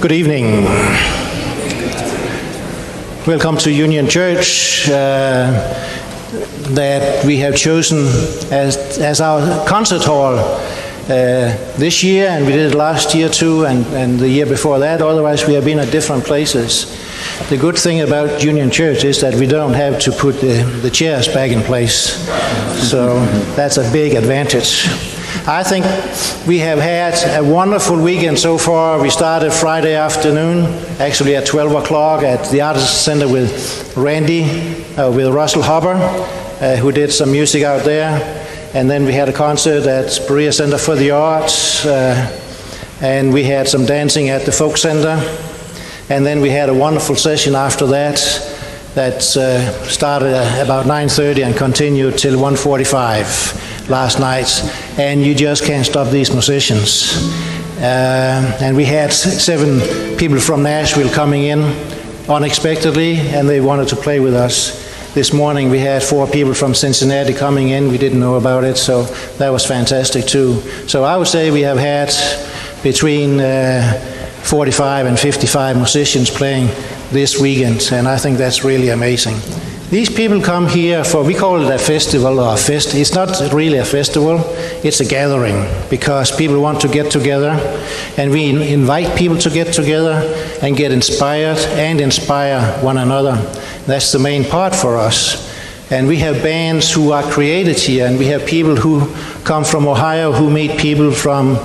Good evening. Welcome to Union Church that we have chosen as our concert hall this year, and we did it last year too, and the year before that. Otherwise, we have been at different places. The good thing about Union Church is that we don't have to put the chairs back in place, so that's a big advantage. I think we have had a wonderful weekend so far. We started Friday afternoon, actually at 12 o'clock at the Artist Center with Randy, with Russell Hopper, who did some music out there. And then we had a concert at Berea Center for the Arts, and we had some dancing at the Folk Center. And then we had a wonderful session after that started about 9:30 and continued till 1:45 last night. And you just can't stop these musicians. And we had 7 people from Nashville coming in unexpectedly, and they wanted to play with us. This morning we had 4 people from Cincinnati coming in. We didn't know about it, so that was fantastic too. So I would say we have had between 45 and 55 musicians playing this weekend, and I think that's really amazing. These people come here for, we call it a festival or a fest. It's not really a festival, it's a gathering, because people want to get together, and we invite people to get together and get inspired and inspire one another. That's the main part for us. And we have bands who are created here, and we have people who come from Ohio who meet people from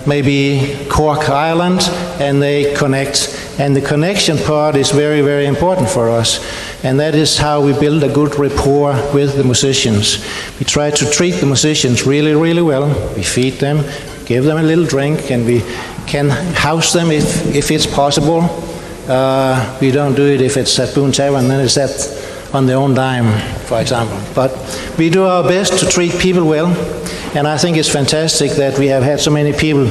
maybe Cork, Ireland, and they connect. And the connection part is very, very important for us. And that is how we build a good rapport with the musicians. We try to treat the musicians really, really well. We feed them, give them a little drink, and we can house them if it's possible. We don't do it if it's at Boone Tavern, then it's on their own dime, for example. But we do our best to treat people well, and I think it's fantastic that we have had so many people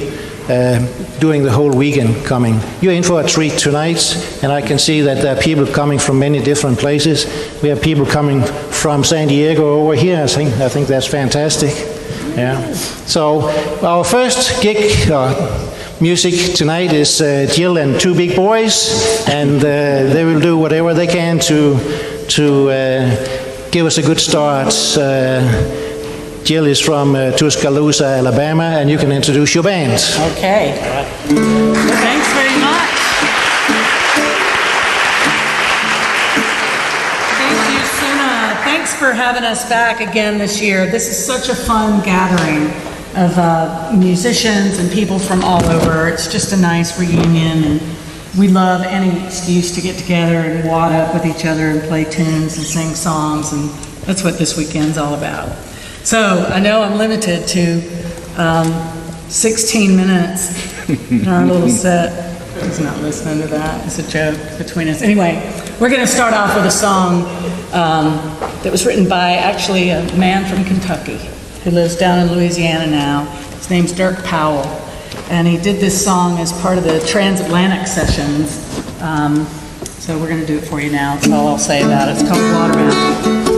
during the whole weekend coming. You're in for a treat tonight, and I can see that there are people coming from many different places. We have people coming from San Diego over here. I think that's fantastic. Yeah. So our first gig music tonight is Jill and 2 Big Boys, and they will do whatever they can to give us a good start. Jill is from Tuscaloosa, Alabama, and you can introduce your band. Okay. All right. Well, thanks very much. Thank you, Suna. Thanks for having us back again this year. This is such a fun gathering of musicians and people from all over. It's just a nice reunion, and we love any excuse to get together and wad up with each other and play tunes and sing songs, and that's what this weekend's all about. So I know I'm limited to 16 minutes in our little set. He's not listening to that. It's a joke between us. Anyway, we're going to start off with a song that was written by actually a man from Kentucky who lives down in Louisiana now. His name's Dirk Powell, and he did this song as part of the Transatlantic Sessions. So we're going to do it for you now. That's all I'll say about it. It's called Water Mountain.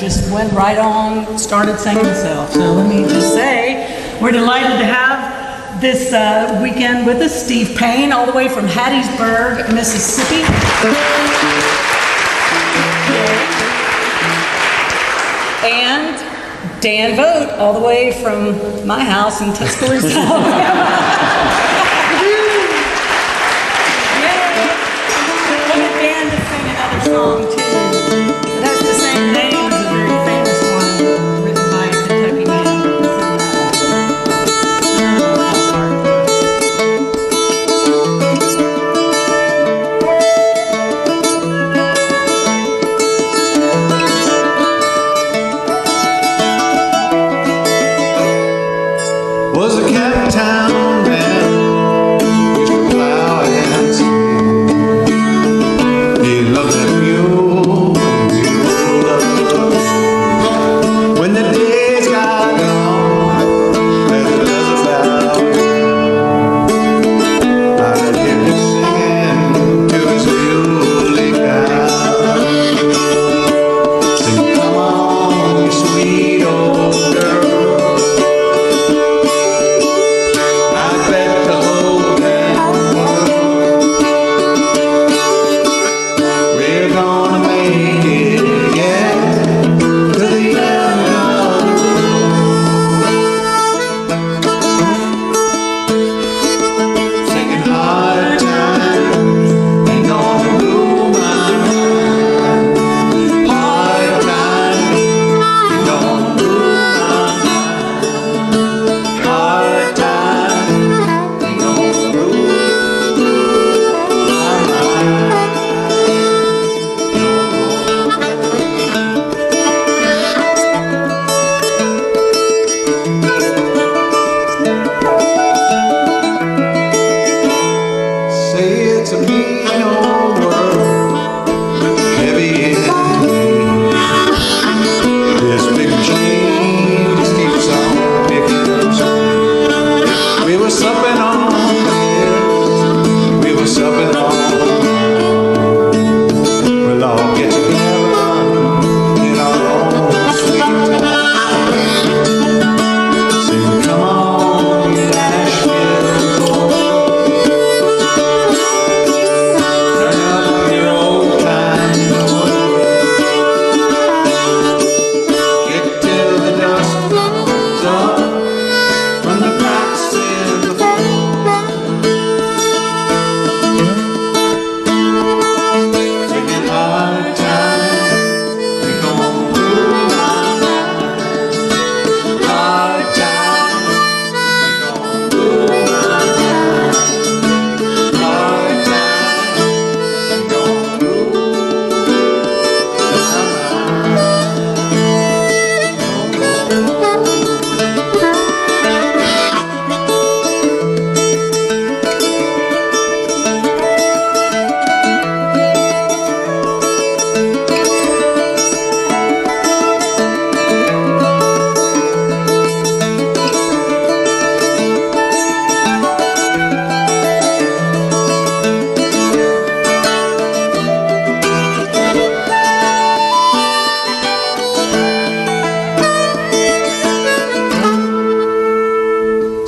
just went right on, started singing himself. So let me just say, we're delighted to have this weekend with us Steve Payne, all the way from Hattiesburg, Mississippi. And Dan Vogt, all the way from my house in Tuscaloosa, Alabama. Dan to sing another song too. It has the same name as a very famous one written by a Kentucky man. Was a camping town man, used to plow and sing. He loved that mule, mule loved. When the days got long, and the weather foul, I'd hear him singing to his muley cow. Sing, come on, you sweet old girl. It's a mean old world, heavy in this big machine just keeps on picking up speed. We were supping on this, we were supping on that. We'll all get together in our own sweet time. Sing, come on, you Nashville boy.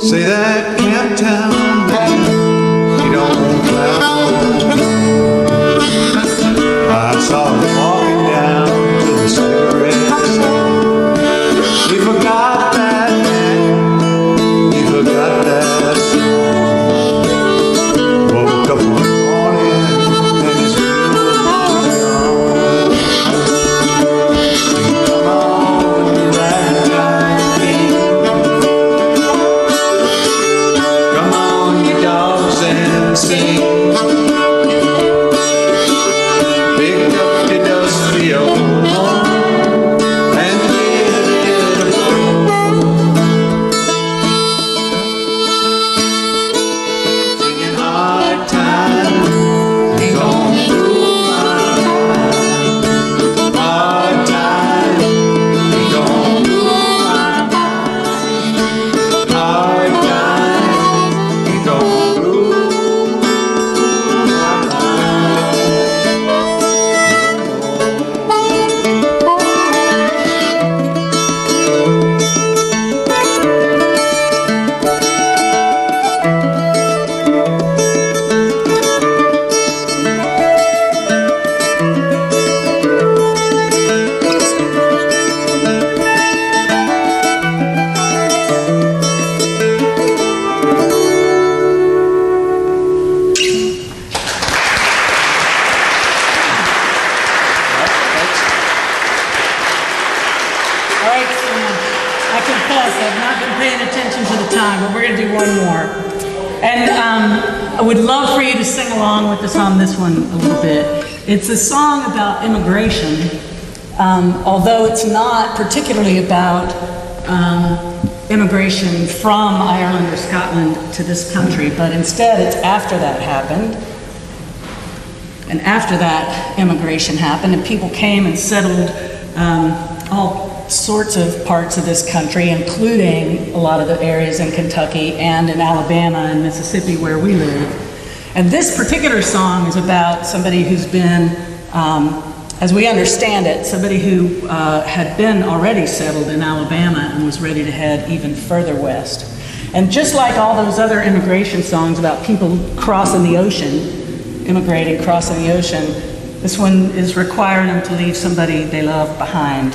Say that camp town man, he don't travel. I saw him walking down to the cigarette stand. He forgot that man, he forgot that song. Woke up one morning and his mule was gone. Sing, come on, ragtime king. Come on. All right, Sam. I confess, I've not been paying attention to the time, but we're going to do one more. And I would love for you to sing along with us on this one a little bit. It's a song about immigration, although it's not particularly about immigration from Ireland or Scotland to this country, but instead it's after that happened. And after that immigration happened and people came and settled all sorts of parts of this country, including a lot of the areas in Kentucky and in Alabama and Mississippi where we live. And this particular song is about somebody who's been, as we understand it, somebody who had been already settled in Alabama and was ready to head even further west. And just like all those other immigration songs about people crossing the ocean, immigrating, crossing the ocean, this one is requiring them to leave somebody they love behind.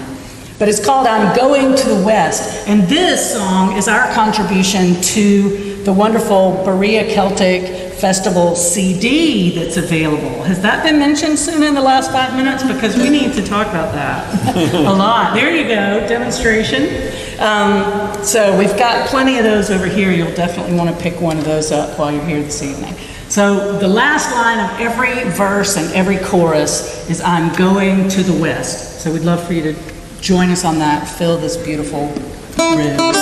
But it's called I'm Going to the West. And this song is our contribution to the wonderful Berea Celtic Festival CD that's available. Has that been mentioned soon in the last 5 minutes? Because we need to talk about that a lot. There you go, demonstration. So we've got plenty of those over here. You'll definitely want to pick one of those up while you're here this evening. So the last line of every verse and every chorus is I'm going to the West. So we'd love for you to join us on that, fill this beautiful ribs.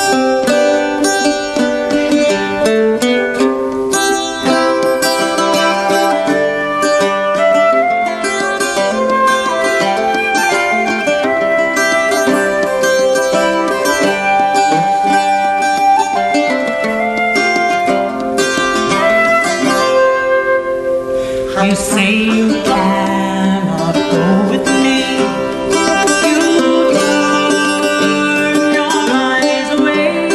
You say you cannot go with me. You turn your eyes away.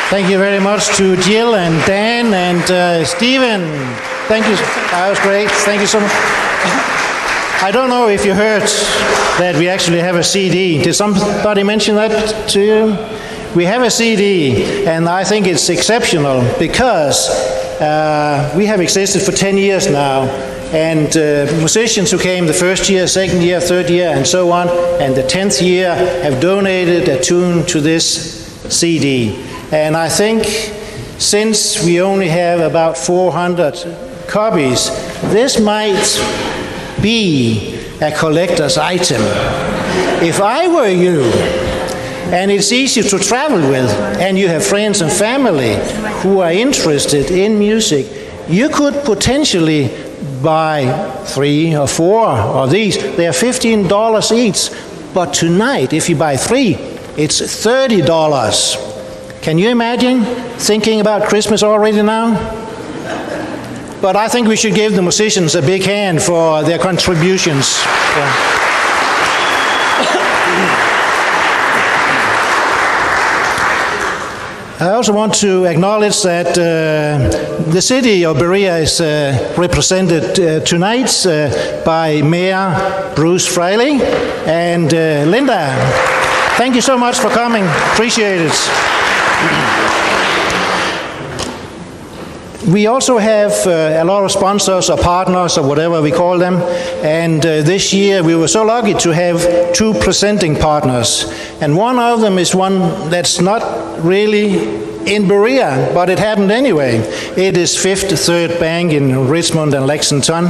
Thank you very much to Jill and Dan and Stephen. Thank you. That was great. Thank you so much. I don't know if you heard that we actually have a CD. Did somebody mention that to you? We have a CD, and I think it's exceptional because we have existed for 10 years now, and musicians who came the first year, second year, third year, and so on, and the 10th year have donated a tune to this CD. And I think since we only have about 400 copies, this might be a collector's item. If I were you, and it's easy to travel with, and you have friends and family who are interested in music, you could potentially buy 3 or 4 of these. They are $15 each, but tonight, if you buy 3, it's $30. Can you imagine thinking about Christmas already now? But I think we should give the musicians a big hand for their contributions. Yeah. I also want to acknowledge that the city of Berea is represented tonight by Mayor Bruce Freiley and Linda. Thank you so much for coming. Appreciate it. We also have a lot of sponsors or partners or whatever we call them, and this year we were so lucky to have 2 presenting partners, and one of them is one that's not really in Berea, but it happened anyway. It is Fifth Third Bank in Richmond and Lexington.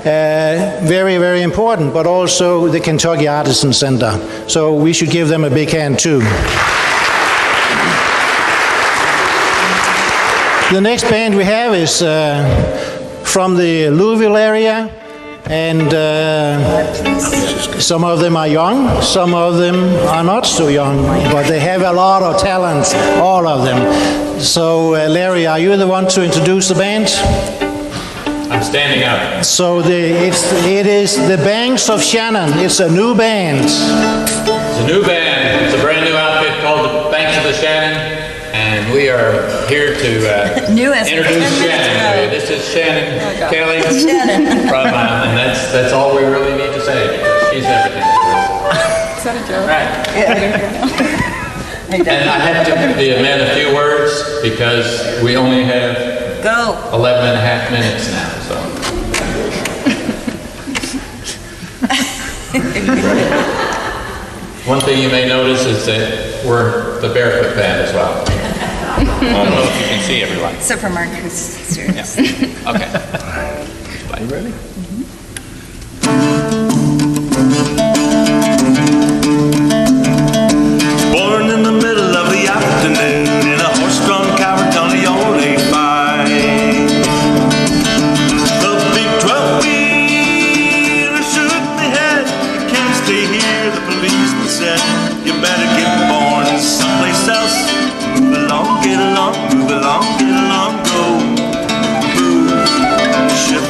Very, very important, but also the Kentucky Artisan Center. So we should give them a big hand too. The next band we have is from the Louisville area, and some of them are young, some of them are not so young, but they have a lot of talent, all of them. So Larry, are you the one to introduce the band? I'm standing up. So it is the Banks of Shannon. It's a new band. It's a new band. It's a brand new outfit called the Banks of the Shannon. And we are here to introduce Shannon. This is Shannon Kelly. Shannon. And that's all we really need to say, because she's everything to us. Is that a joke? Right. Yeah. And I have to amend a few words because we only have 11 and a half minutes now. So. One thing you may notice is that we're the barefoot band as well. I don't know if you can see everyone. Except for Mark, who's serious. Yeah. Okay. Are you ready? Born in the middle of the afternoon in a horse-drawn cart on the old 85. The big 12-wheeler shook me head. You can't stay here, the policeman said. You better get born someplace else. Move along, get along, move along, get along, go. Move, ship.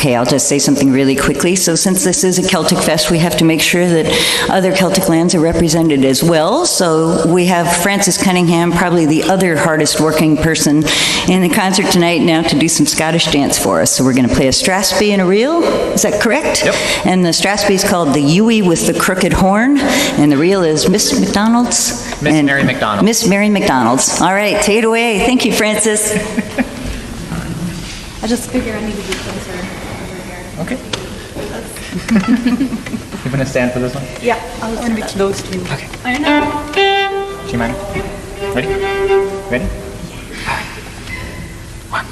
Okay, I'll just say something really quickly. So since this is a Celtic Fest, we have to make sure that other Celtic lands are represented as well. So we have Frances Cunningham, probably the other hardest working person in the concert tonight now, to do some Scottish dance for us. So we're going to play a strathspey and a reel. Is that correct? Yep. And the strathspey is called the Ewie with the Crooked Horn, and the reel is Miss McDonald's. Miss And Mary McDonald. Miss Mary McDonald's. All right, take it away. Thank you, Frances. I just figure I need to be closer over here. Okay. You want to stand for this one? Yeah, I was going to be close to you. Okay. I know. Do you mind? Ready? Ready? All right. 1,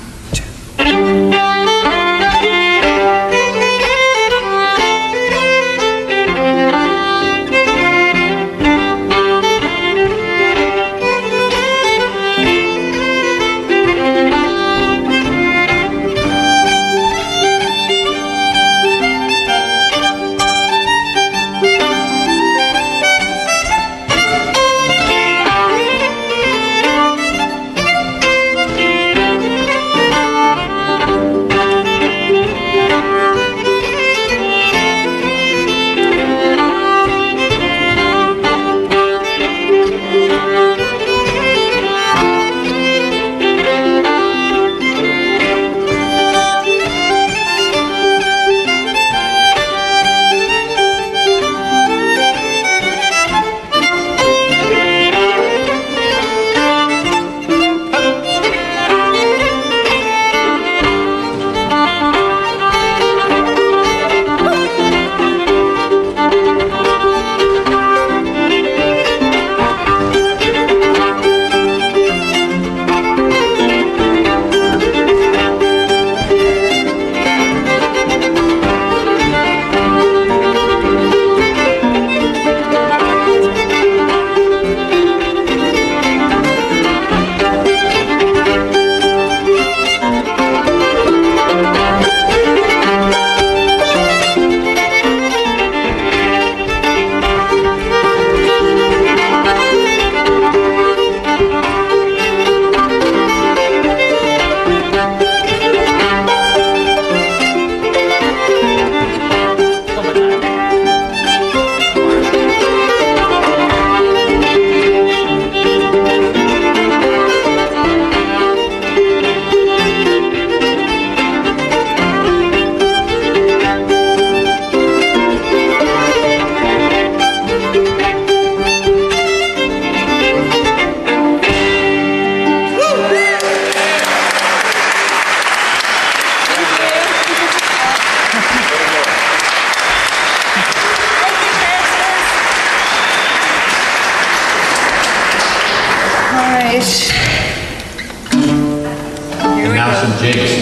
And now some jigs.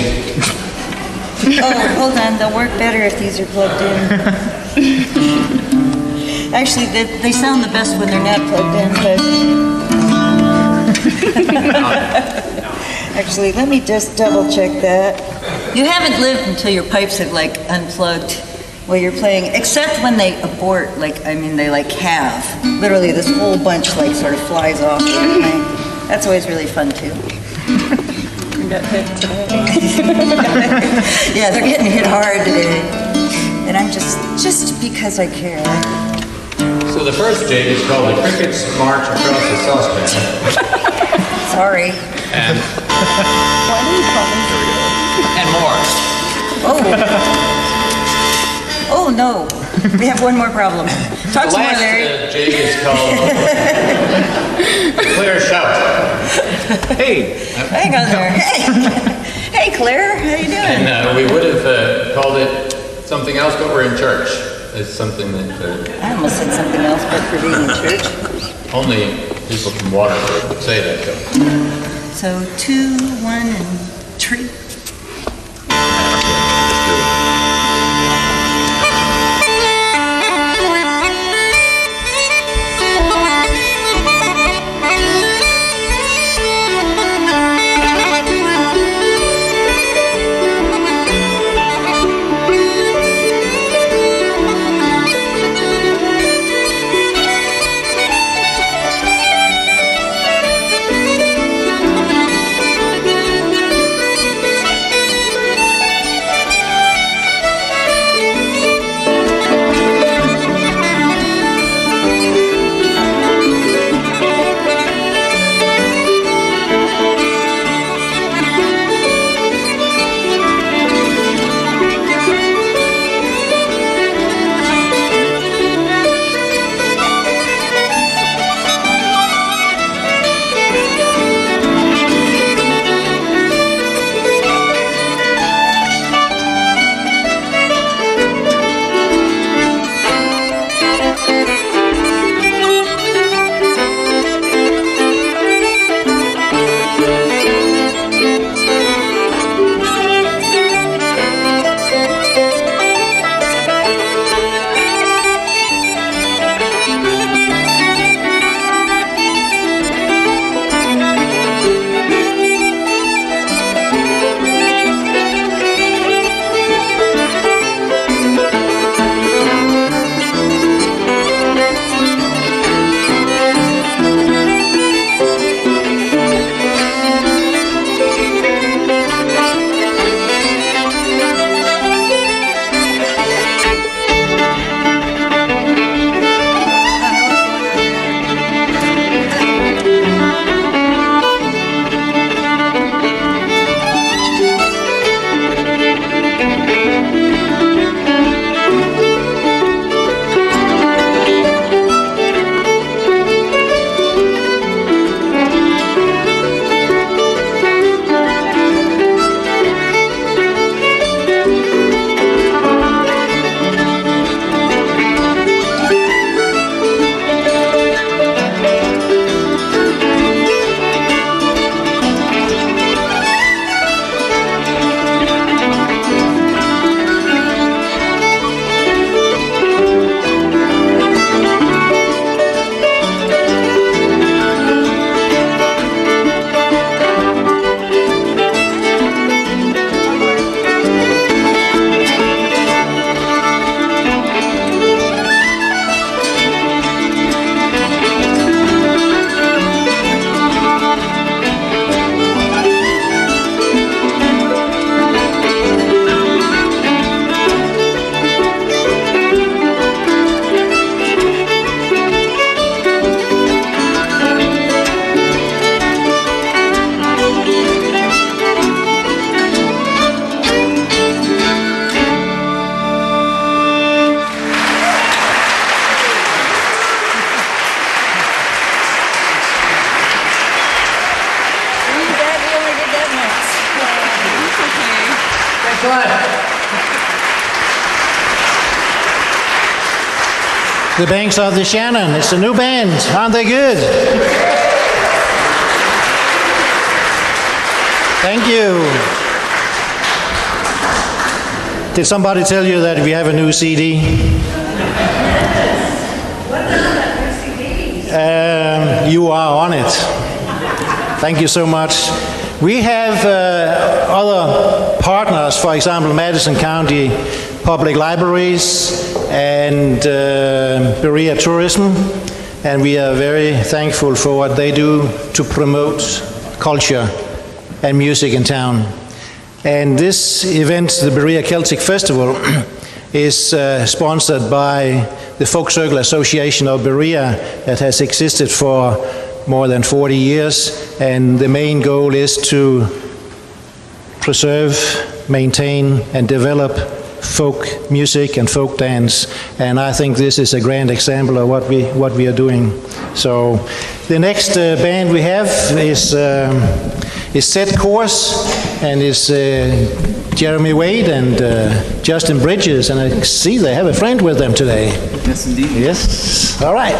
Oh, hold on, they'll work better if these are plugged in. Actually, they sound the best when they're not plugged in, but... Actually, let me just double check that. You haven't lived until your pipes have like unplugged while you're playing, except when they abort, they like halve. Literally this whole bunch like sort of flies off. That's always really fun too. Got hit today. Yeah, they're getting hit hard today. And I'm just because I care. So the first jig is called the Crickets March Across the Saucepan. Sorry. And Why do you call me? and more. Oh no. We have one more problem. Talk The some more, last Larry. jig is called Clear Shout. Hey! Hang on there. Hey, Claire, how you doing? And we would have called it something else, but we're in church. It's something that I almost said something else, but for being in church. only people from Waterford would say that, though. So 2, 1, and tree. The Banks of the Shannon. It's a new band. Aren't they good? Thank you. Did somebody tell you that we have a new CD? You are on it. Thank you so much. We have other partners, for example, Madison County Public Libraries and Berea Tourism, and we are very thankful for what they do to promote culture and music in town. And this event, the Berea Celtic Festival, is sponsored by the Folk Circle Association of Berea that has existed for more than 40 years, and the main goal is to preserve, maintain, and develop folk music and folk dance, and I think this is a grand example of what we are doing. So the next band we have is Set Course, and is Jeremy Wade and Justin Bridges, and I see they have a friend with them today. Yes, indeed. Yes, all right.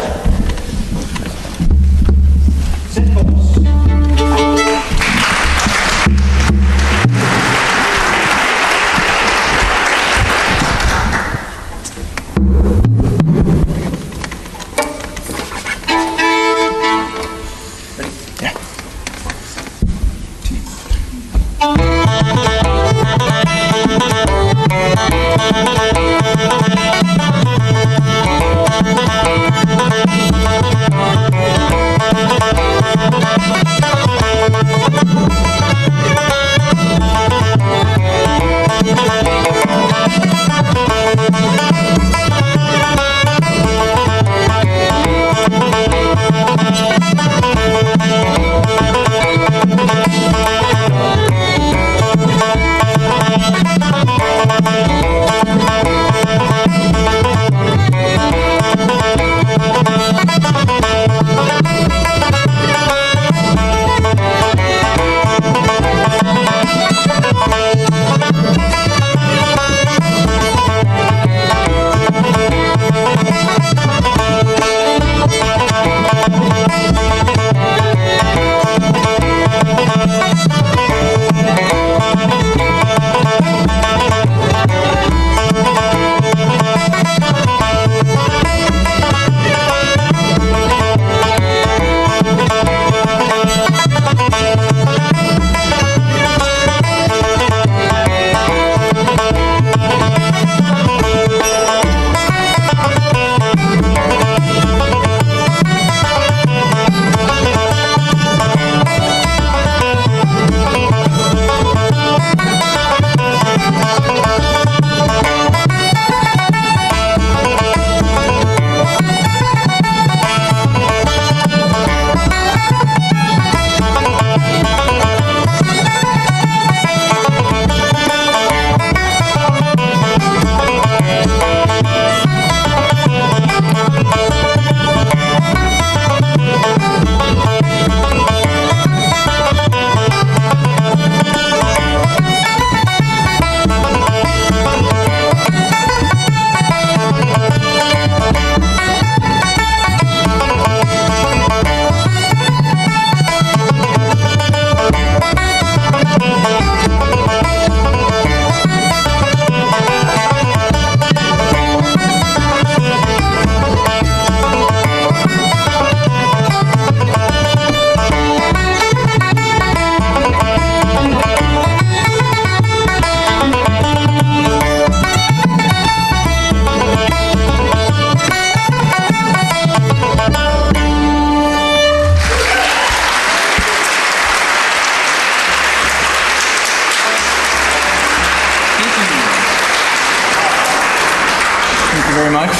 very much.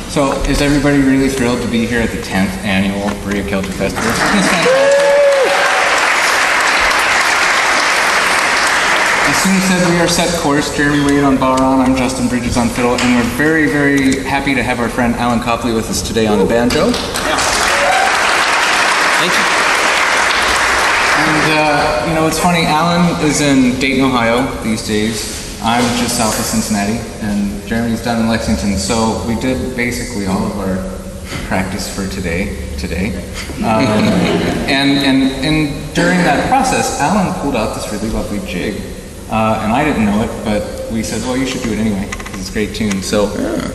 So, is everybody really thrilled to be here at the 10th annual Berea Celtic Festival? Isn't this fantastic? As soon as said, we are Set Course. Jeremy Wade on Balron, I'm Justin Bridges on fiddle, and we're very, very happy to have our friend Alan Copley with us today on the banjo. Yeah. Thank you. And, you know, it's funny, Alan is in Dayton, Ohio these days. I'm just south of Cincinnati, and Jeremy's down in Lexington. So we did basically all of our practice for today. And during that process, Alan pulled out this really lovely jig. And I didn't know it, but we said, well, you should do it anyway, because it's a great tune. So,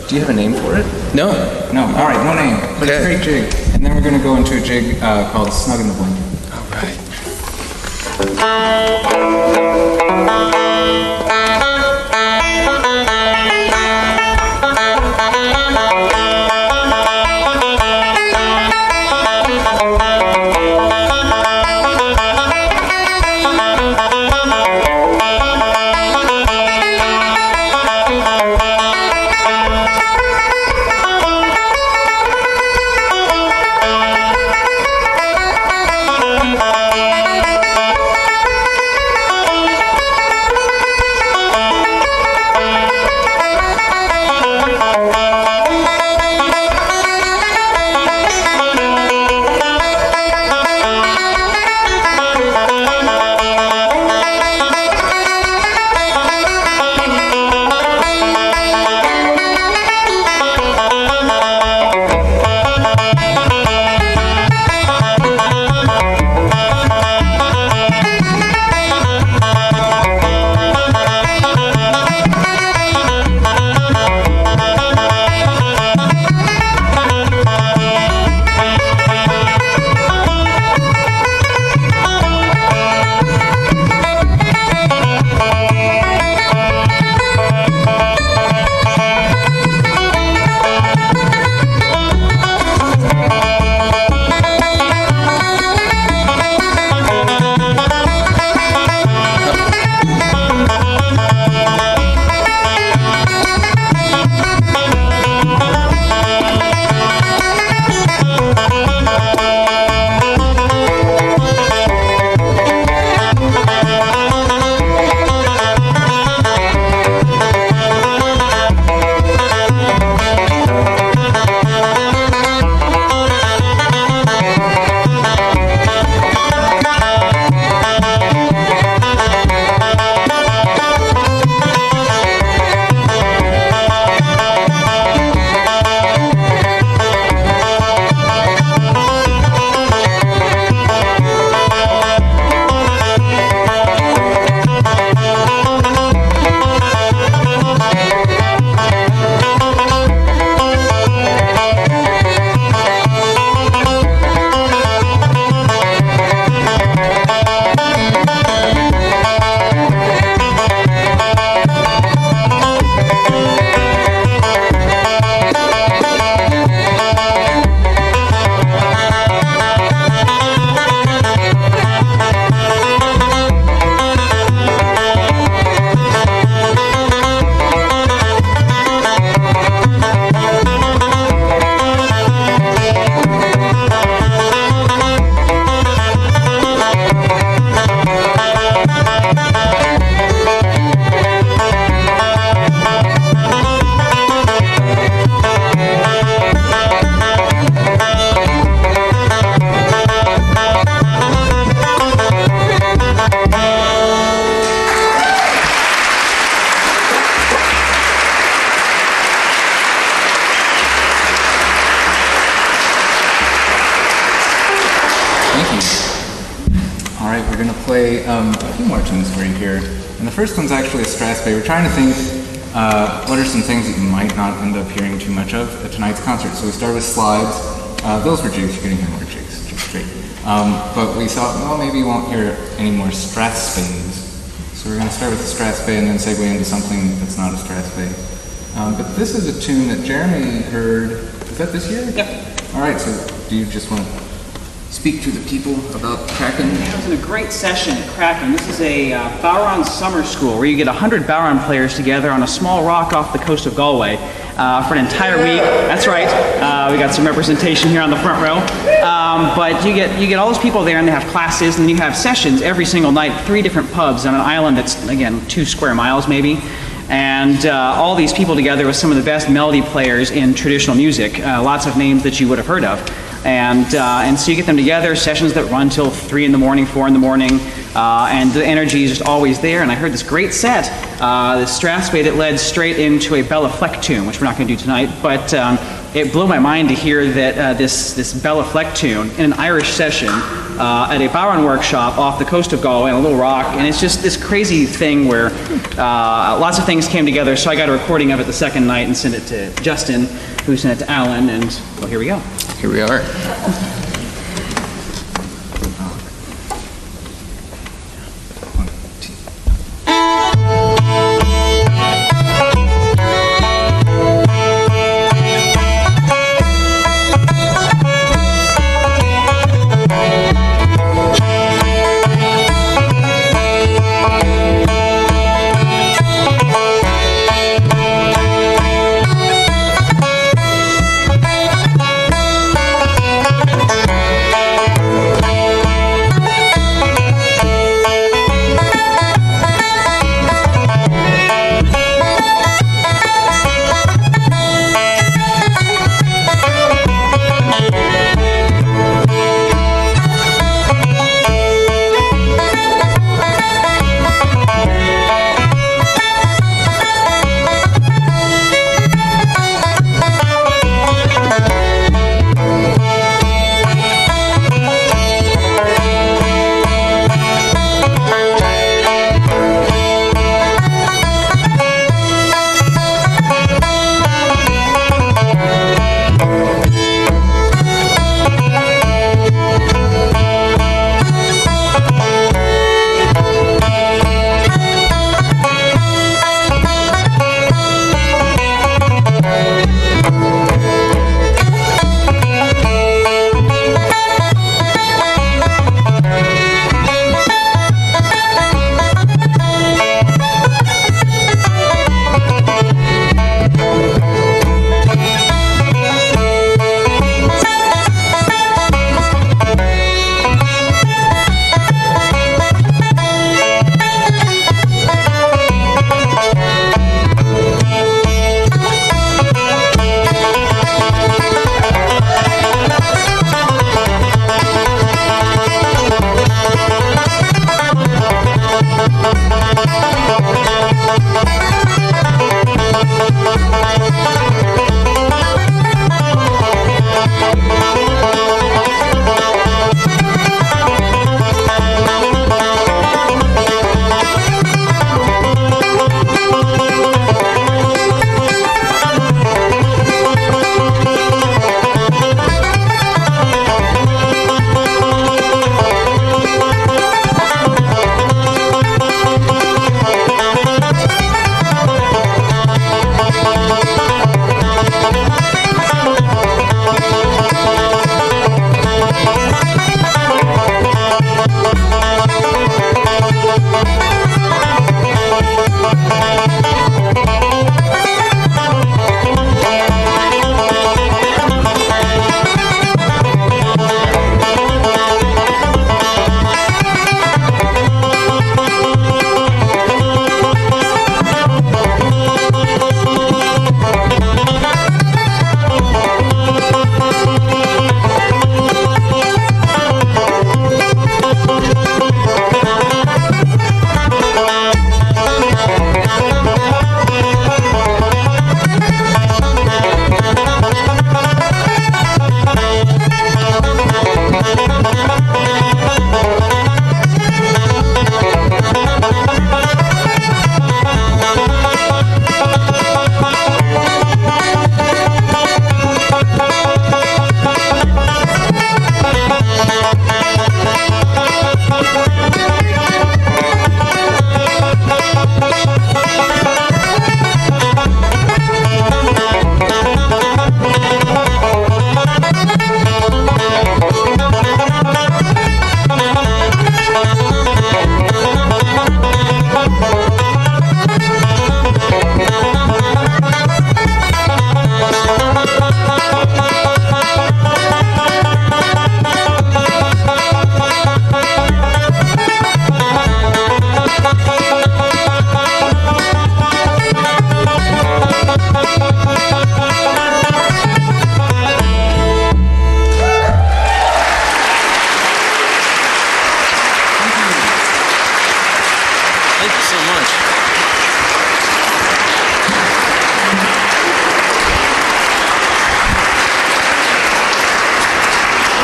do you have a name for it? No. No, all right, no name, but it's a great jig. And then we're going to go into a jig called Snug in the Blanket. All right. play a few more tunes for you here. And the first one's actually a Strathspey. We're trying to think what are some things that you might not end up hearing too much of at tonight's concert. So we started with slides. Those were jigs. You're going to hear more jigs, which is great. But we thought, well, maybe you won't hear any more Strathspeys. So we're going to start with the Strathspey and then segue into something that's not a Strathspey. But this is a tune that Jeremy heard. Is that this year? Yep. All right, so do you just want to speak to the people about Kraken? I was in a great session at Kraken. This is a Bowron summer school where you get 100 Bowron players together on a small rock off the coast of Galway for an entire week. That's right. We got some representation here on the front row. But you get all those people there, and they have classes, and you have sessions every single night, 3 different pubs on an island that's, again, 2 square miles maybe. And all these people together with some of the best melody players in traditional music, lots of names that you would have heard of. And so you get them together, sessions that run till 3 in the morning, 4 in the morning, and the energy is just always there. And I heard this great set, this Strathspey that led straight into a Bella Fleck tune, which we're not going to do tonight, but it blew my mind to hear that this Bella Fleck tune in an Irish session at a Bowron workshop off the coast of Galway on a little rock, and it's just this crazy thing where lots of things came together. So I got a recording of it the second night and sent it to Justin, who sent it to Alan, and well, here we go. Here we are. Thank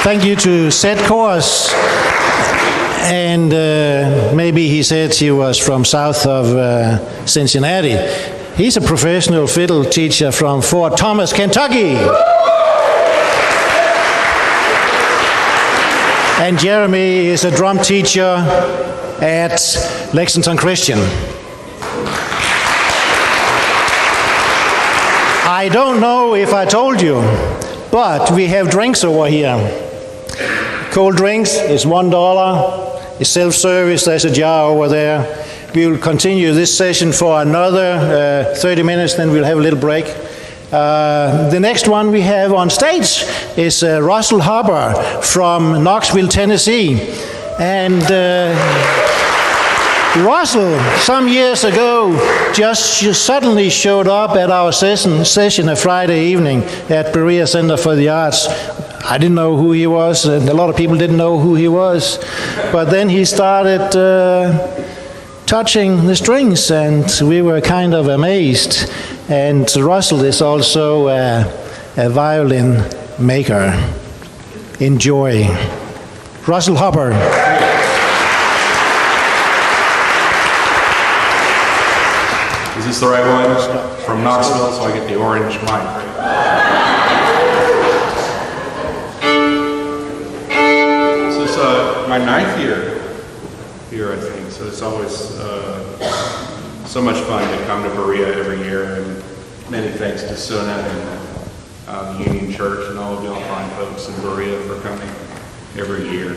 thank you to Set Course. And maybe he said he was from south of Cincinnati. He's a professional fiddle teacher from Fort Thomas, Kentucky. And Jeremy is a drum teacher at Lexington Christian. I don't know if I told you, but we have drinks over here. Cold drinks is $1. It's self-service. There's a jar over there. We will continue this session for another 30 minutes, then we'll have a little break. The next one we have on stage is Russell Hopper from Knoxville, Tennessee. And Russell, some years ago, just suddenly showed up at our session a Friday evening at Berea Center for the Arts. I didn't know who he was, and a lot of people didn't know who he was. But then he started touching the strings, and we were kind of amazed. And Russell is also a violin maker. Enjoy. Russell Hopper. Is this the right one? From Knoxville, so I get the orange mic. This is my 9th year here, I think. So it's always so much fun to come to Berea every year. And many thanks to Suna and the Union Church and all of y'all fine folks in Berea for coming every year.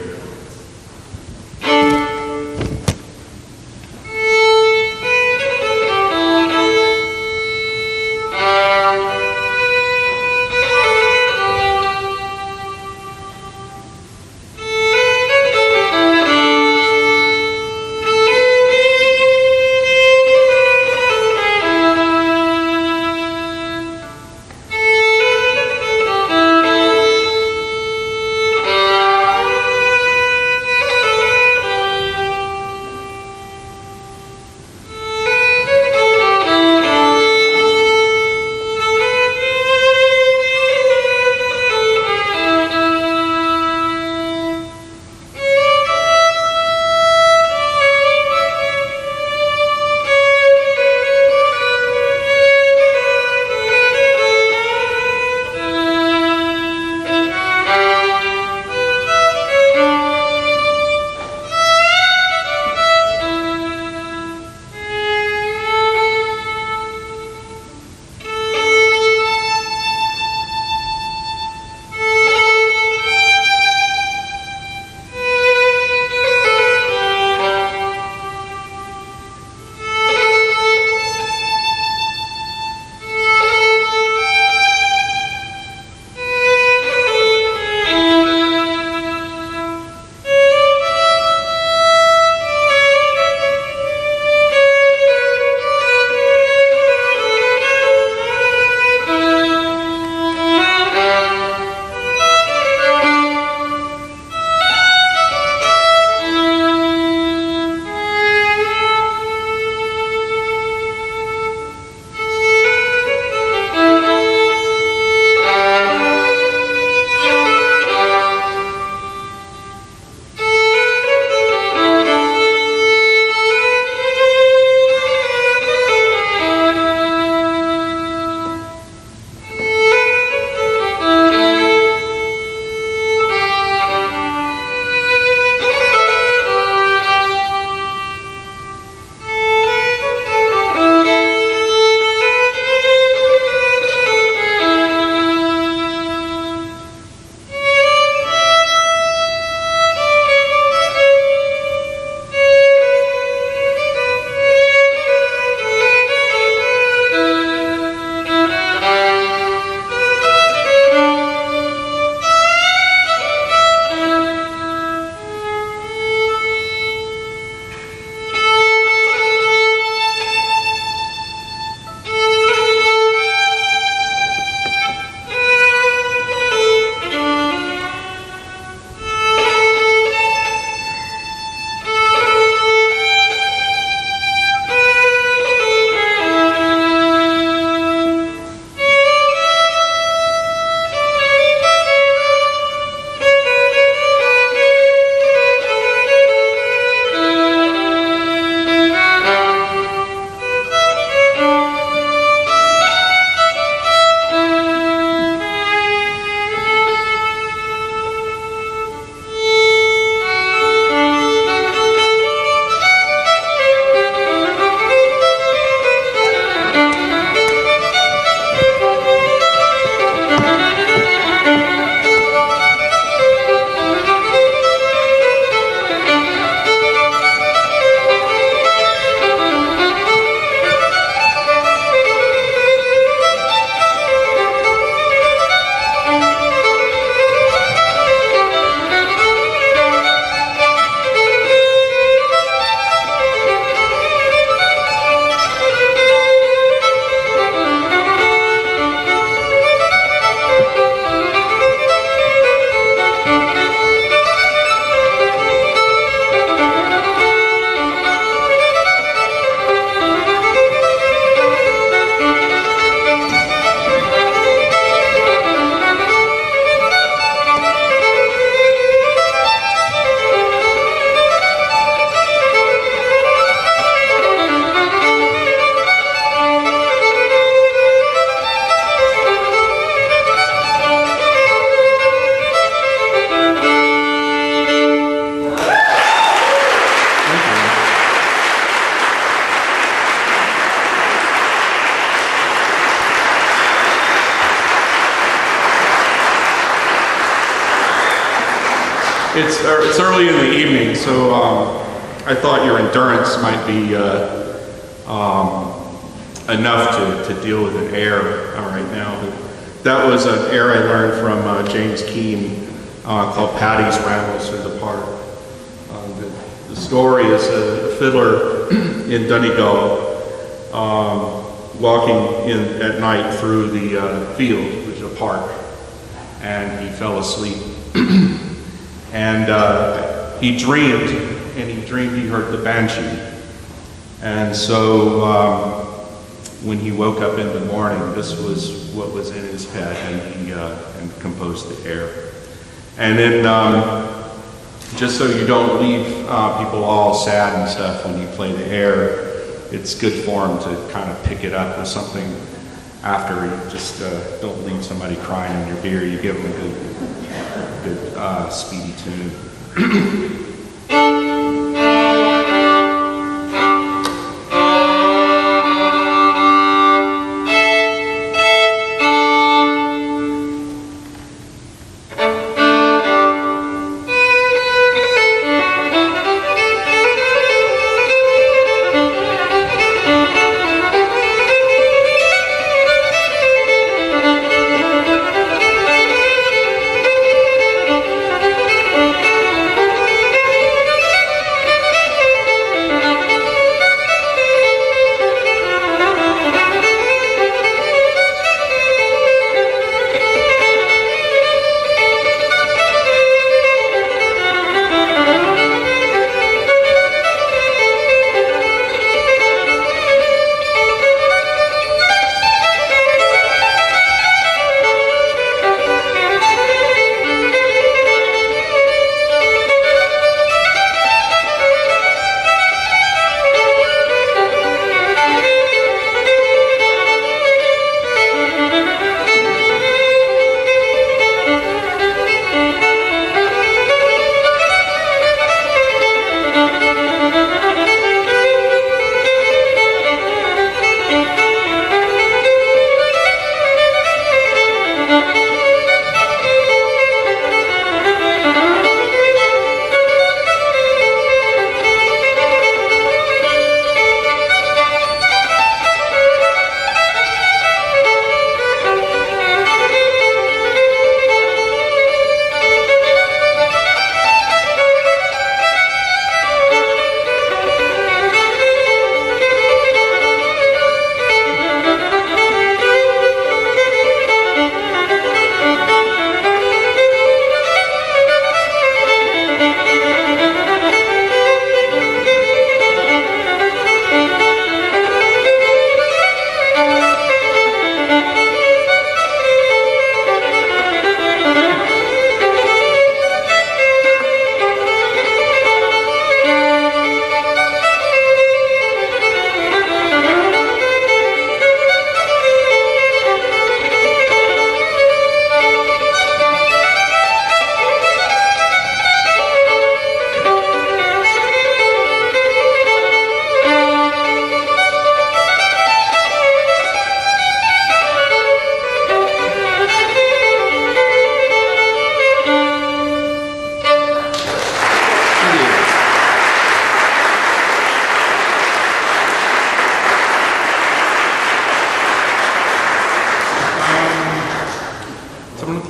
It's early in the evening, so I thought your endurance might be enough to deal with an air right now. But that was an air I learned from James Keane called Paddy's Rambles Through the Park. The story is a fiddler in Donegal walking in at night through the field, which is a park, and he fell asleep. And he dreamed he heard the banshee. And so when he woke up in the morning, this was what was in his head, and he and composed the air. And then just so you don't leave people all sad and stuff when you play the air, it's good for them to kind of pick it up with something after. You just don't leave somebody crying in your beer. You give them a good speedy tune.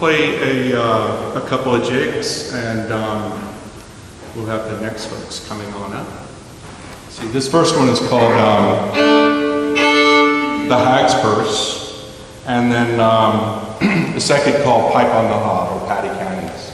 Play a couple of jigs, and we'll have the next folks coming on up. See, this first one is called The Hag's Purse, and then the second called Pipe on the Hob, or Paddy Counties.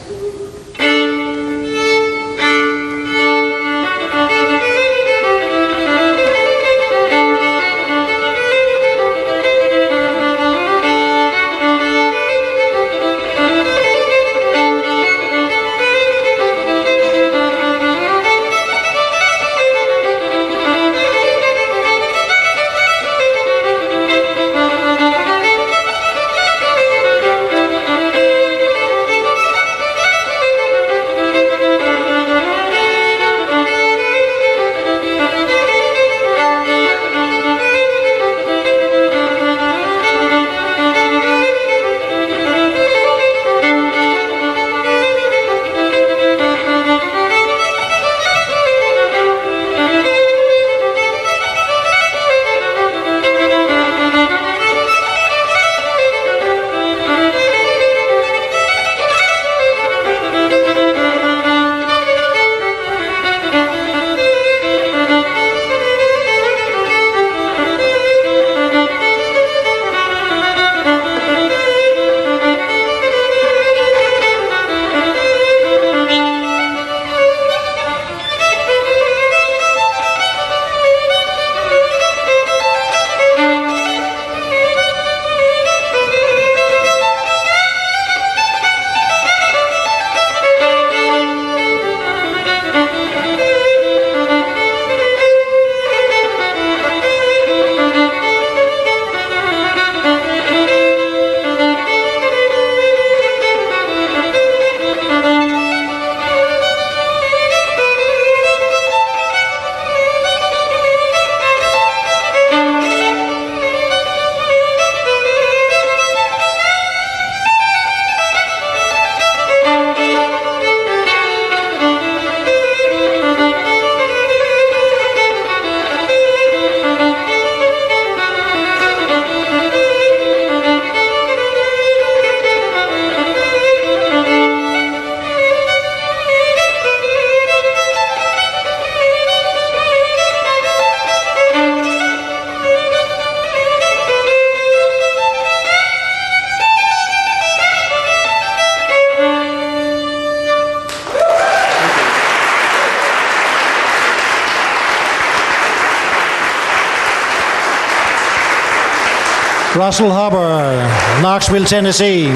Russell Hubbard, Knoxville, Tennessee.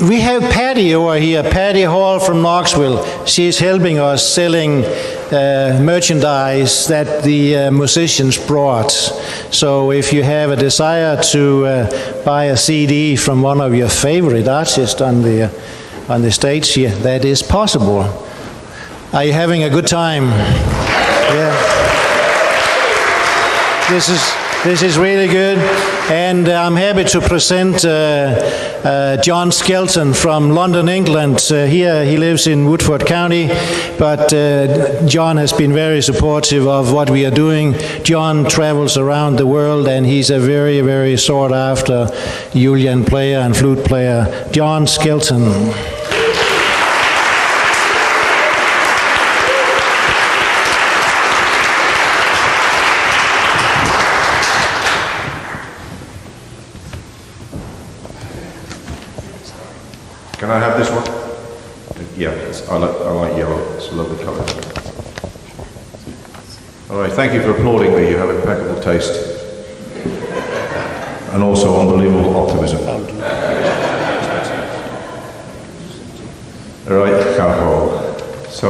We have Patty over here, Patty Hall from Knoxville. She's helping us selling merchandise that the musicians brought. So if you have a desire to buy a CD from one of your favorite artists on the stage here, that is possible. Are you having a good time? Yeah. This is really good, and I'm happy to present John Skelton from London, England. Here he lives in Woodford County, but John has been very supportive of what we are doing. John travels around the world, and he's a very, very sought-after uilleann player and flute player. John Skelton. Can I have this one? Yeah, I like yellow. It's a lovely colour. All right, thank you for applauding me. You have impeccable taste. And also unbelievable optimism. All right, Carl. So,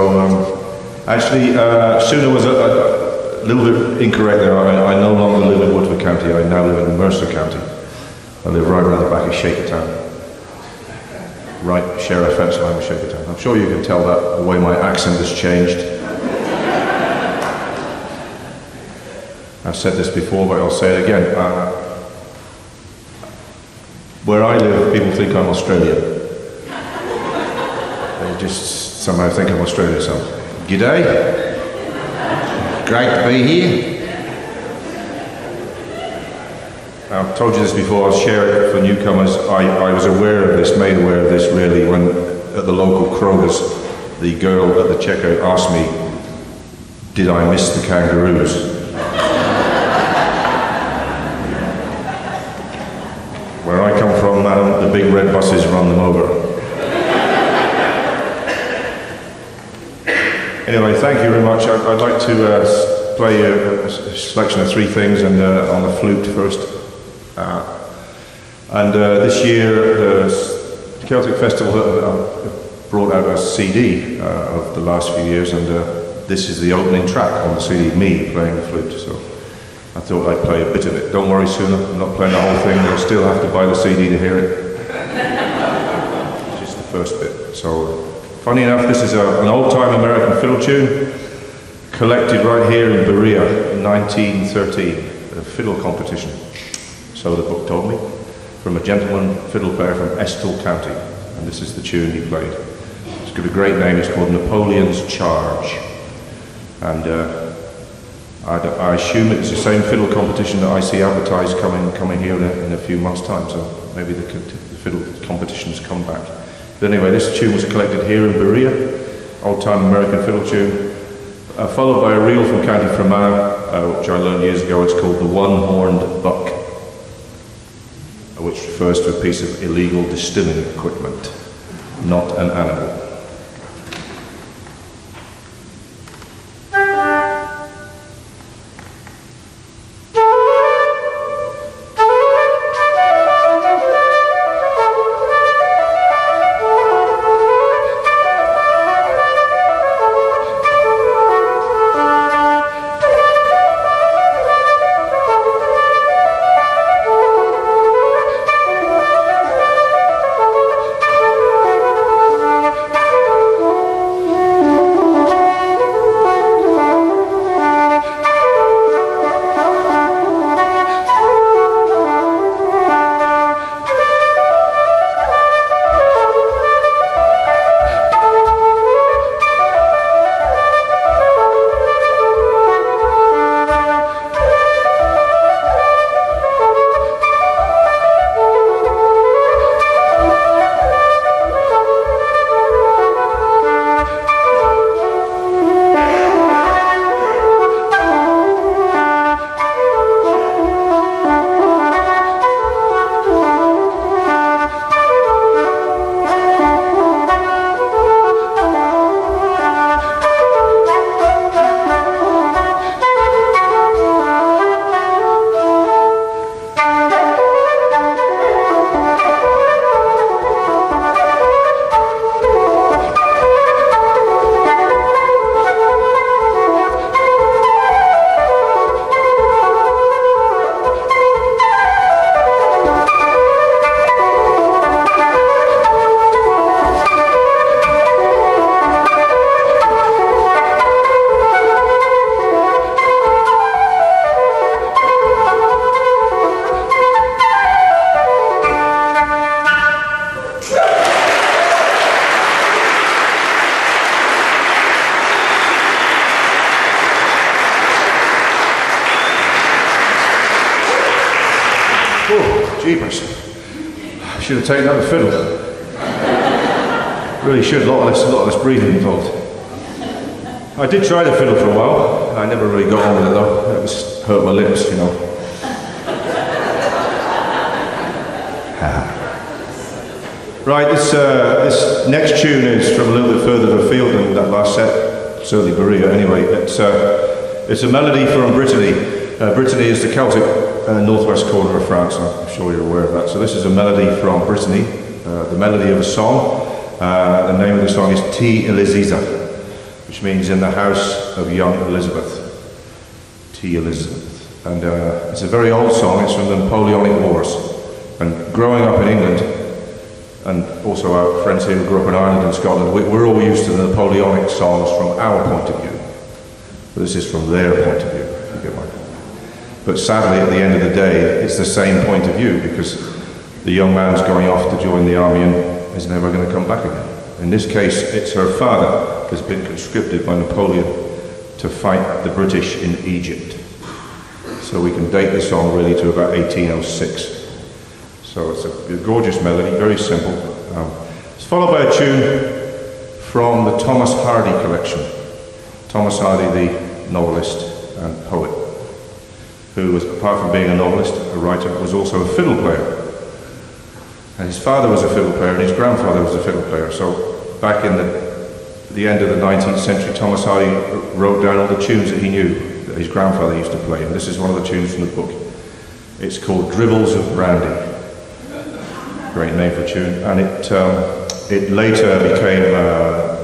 actually, Suna was a little bit incorrect there. I no longer live in Woodford County. I now live in Mercer County. I live right around the back of Shakertown. Right, share a fence line with Shakertown. I'm sure you can tell that the way my accent has changed. I've said this before, but I'll say it again. Where I live, people think I'm Australian. They just somehow think I'm Australian. So, g'day. Great to be here. I've told you this before, I'll share it for newcomers. I was aware of this, made aware of this really, when at the local Kroger's, the girl at the checkout asked me, did I miss the kangaroos? Where I come from, madam, the big red buses run them over. Anyway, thank you very much. I'd like to play a selection of three things, and on the flute first. This year, the Celtic Festival brought out a CD of the last few years, and this is the opening track on the CD, me playing the flute. So I thought I'd play a bit of it. Don't worry, Suna, I'm not playing the whole thing. You'll still have to buy the CD to hear it. Just the first bit. So, funny enough, this is an old-time American fiddle tune collected right here in Berea in 1913, a fiddle competition. So the book told me, from a gentleman fiddle player from Estill County, and this is the tune he played. It's got a great name, it's called Napoleon's Charge, and I assume it's the same fiddle competition that I see advertised coming here in a few months' time, so maybe the fiddle competitions come back. But anyway, this tune was collected here in Berea, old-time American fiddle tune, followed by a reel from County Fermanagh, which I learned years ago. It's called The One-Horned Buck, which refers to a piece of illegal distilling equipment, not an animal. jeepers. I should have taken out the fiddle. Really should, a lot less breathing involved. I did try the fiddle for a while. I never really got on with it though. It was hurt my lips, you know. Right, this next tune is from a little bit further afield than that last set, certainly Berea anyway. It's a melody from Brittany. Brittany is the Celtic northwest corner of France, I'm sure you're aware of that. So this is a melody from Brittany, the melody of a song. The name of the song is T. Elizeza, which means in the house of young Elizabeth. T. Elizabeth. And it's a very old song, it's from the Napoleonic Wars. And growing up in England, and also our friends here who grew up in Ireland and Scotland, we're all used to the Napoleonic songs from our point of view. But this is from their point of view, if you get my point. But sadly, at the end of the day, it's the same point of view, because the young man's going off to join the army and is never going to come back again. In this case, it's her father who's been conscripted by Napoleon to fight the British in Egypt. So we can date the song really to about 1806. So it's a gorgeous melody, very simple. It's followed by a tune from the Thomas Hardy collection. Thomas Hardy, the novelist and poet, who was, apart from being a novelist, a writer, was also a fiddle player. And his father was a fiddle player and his grandfather was a fiddle player. So back in the end of the 19th century, Thomas Hardy wrote down all the tunes that he knew that his grandfather used to play. And this is one of the tunes from the book. It's called Dribbles of Brandy. Great name for a tune. And it later became,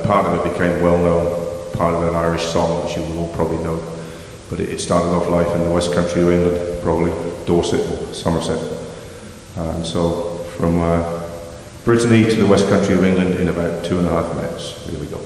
part of it became well known, part of an Irish song, which you will all probably know. But it started off life in the West Country of England, probably Dorset or Somerset. And so from Brittany to the West Country of England in about 2.5 minutes. Here we go.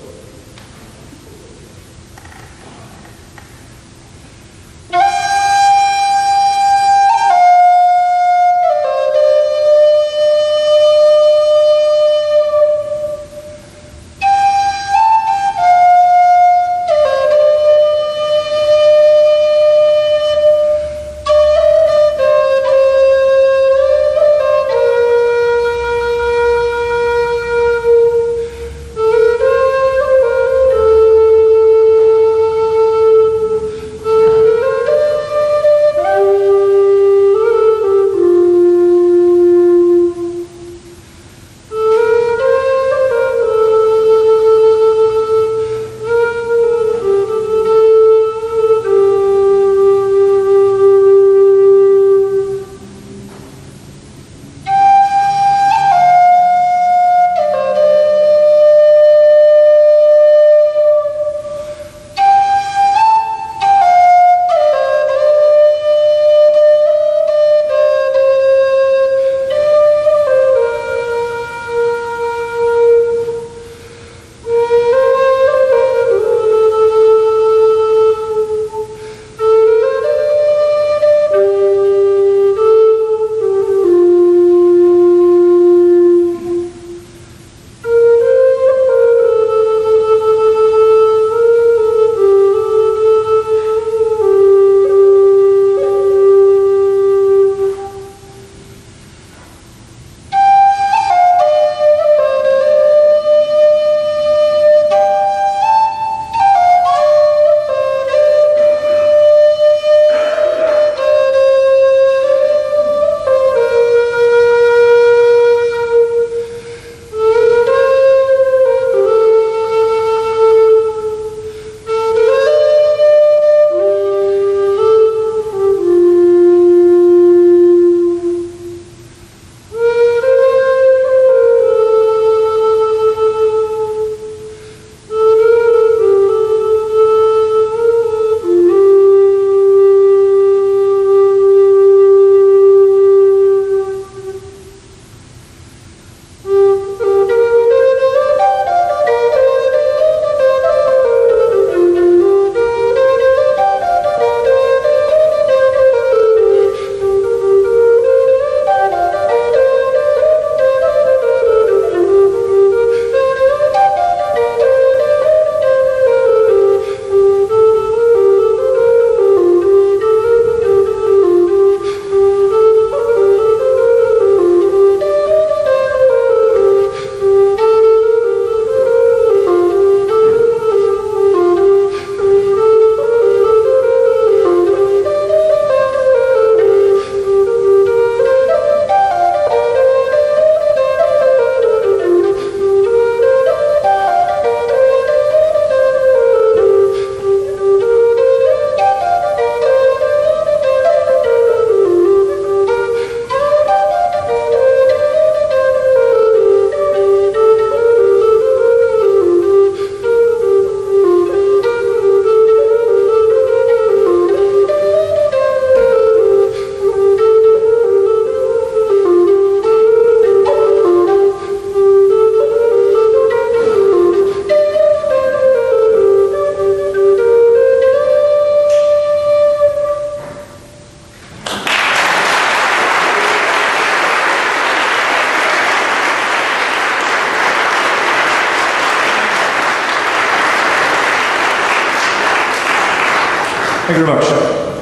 Thank you very much.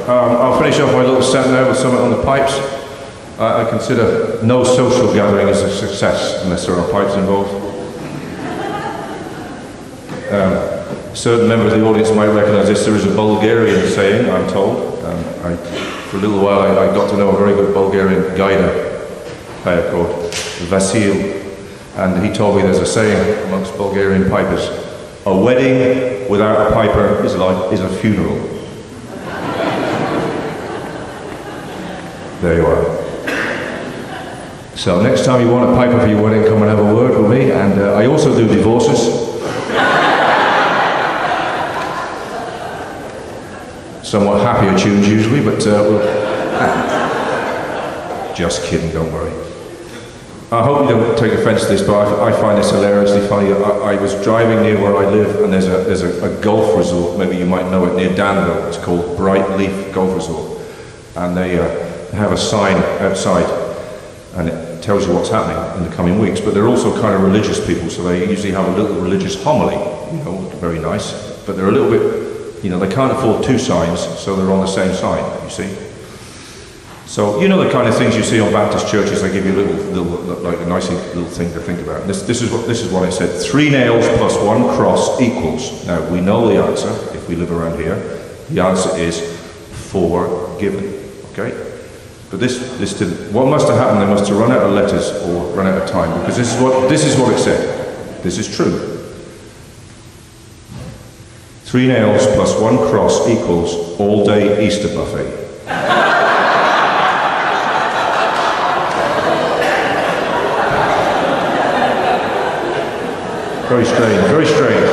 I'll finish off my little set now with something on the pipes. I consider no social gathering as a success unless there are pipes involved. Certain members of the audience might recognise this. There is a Bulgarian saying, I'm told. For a little while I got to know a very good Bulgarian gaida player called Vasil, and he told me there's a saying amongst Bulgarian pipers: a wedding without a piper is a funeral. There you are. So next time you want a piper for your wedding, come and have a word with me. And I also do divorces. Somewhat happier tunes usually, but just kidding, don't worry. I hope you don't take offence to this, but I find this hilariously funny. I was driving near where I live, and there's a golf resort, maybe you might know it, near Danville. It's called Bright Leaf Golf Resort. And they have a sign outside, and it tells you what's happening in the coming weeks. But they're also kind of religious people, so they usually have a little religious homily, very nice. But they're a little bit, they can't afford two signs, so they're on the same sign, you see. So, the kind of things you see on Baptist churches, they give you like a nice little thing to think about. This is what it said: 3 nails plus 1 cross equals. Now, we know the answer, if we live around here. The answer is forgiven, okay? But this didn't. What must have happened? They must have run out of letters or run out of time, because this is what it said. This is true. 3 nails plus 1 cross equals all-day Easter buffet. Very strange, very strange.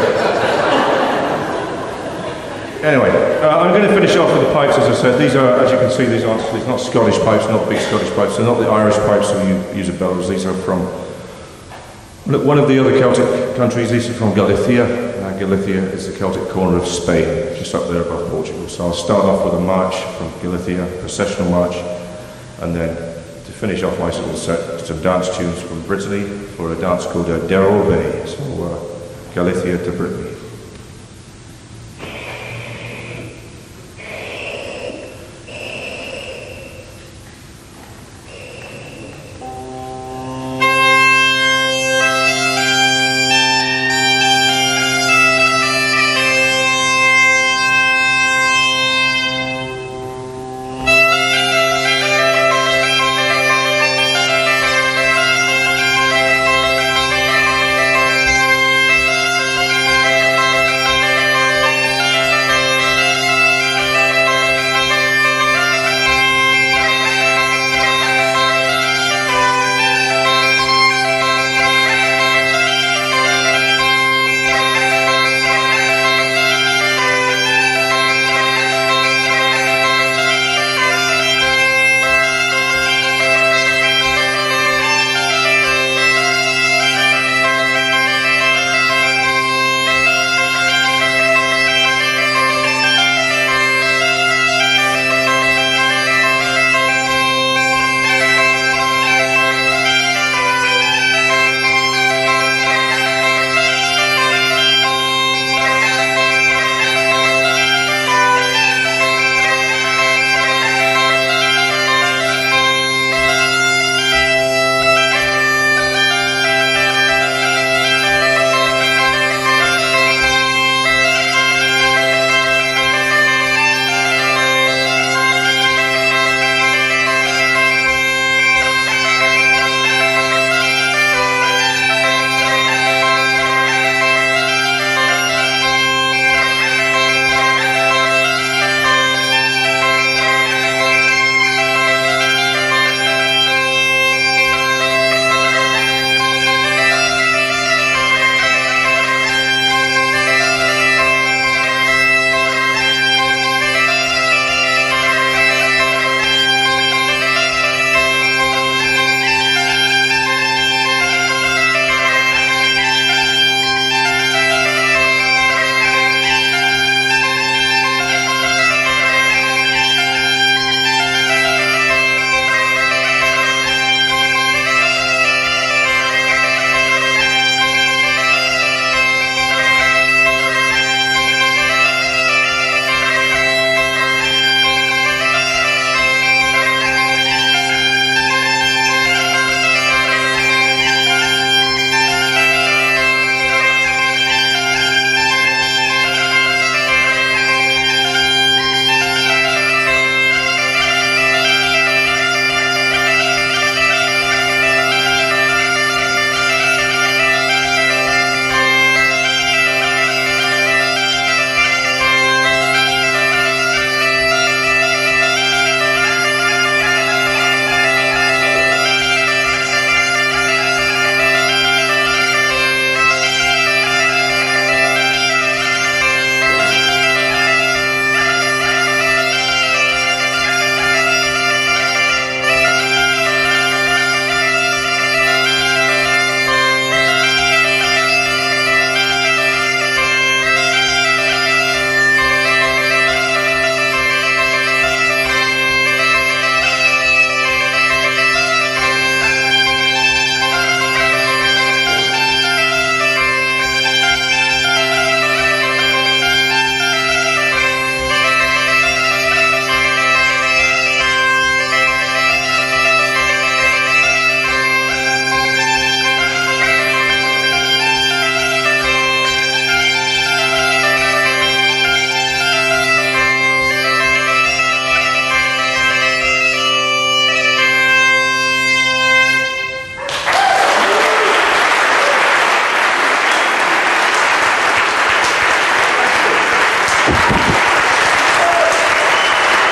Anyway, I'm going to finish off with the pipes, as I said. These are, as you can see, these are not Scottish pipes, not big Scottish pipes. They're not the Irish pipes that we use at bellows. These are from one of the other Celtic countries. These are from Galicia. Galicia is the Celtic corner of Spain, just up there above Portugal. So I'll start off with a march from Galicia, a processional march, and then to finish off my little set, some dance tunes from Brittany for a dance called Darrow Bay. So Galicia to Brittany.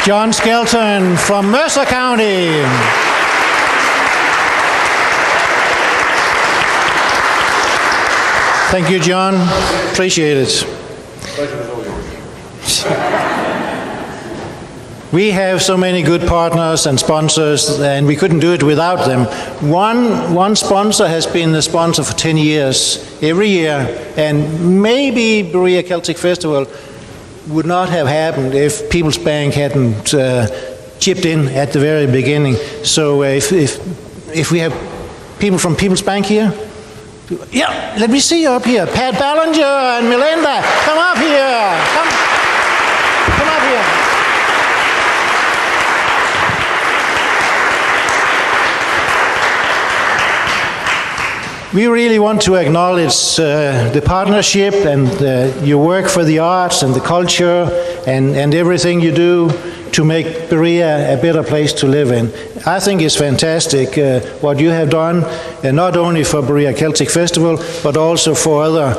John Skelton from Mercer County. Thank you, John. Appreciate it. We have so many good partners and sponsors, and we couldn't do it without them. One sponsor has been the sponsor for 10 years, every year, and maybe Berea Celtic Festival would not have happened if People's Bank hadn't chipped in at the very beginning. So if we have people from People's Bank here, yeah, let me see you up here. Pat Ballinger and Melinda, come up here. Come up here. We really want to acknowledge the partnership and your work for the arts and the culture and everything you do to make Berea a better place to live in. I think it's fantastic what you have done, not only for Berea Celtic Festival, but also for other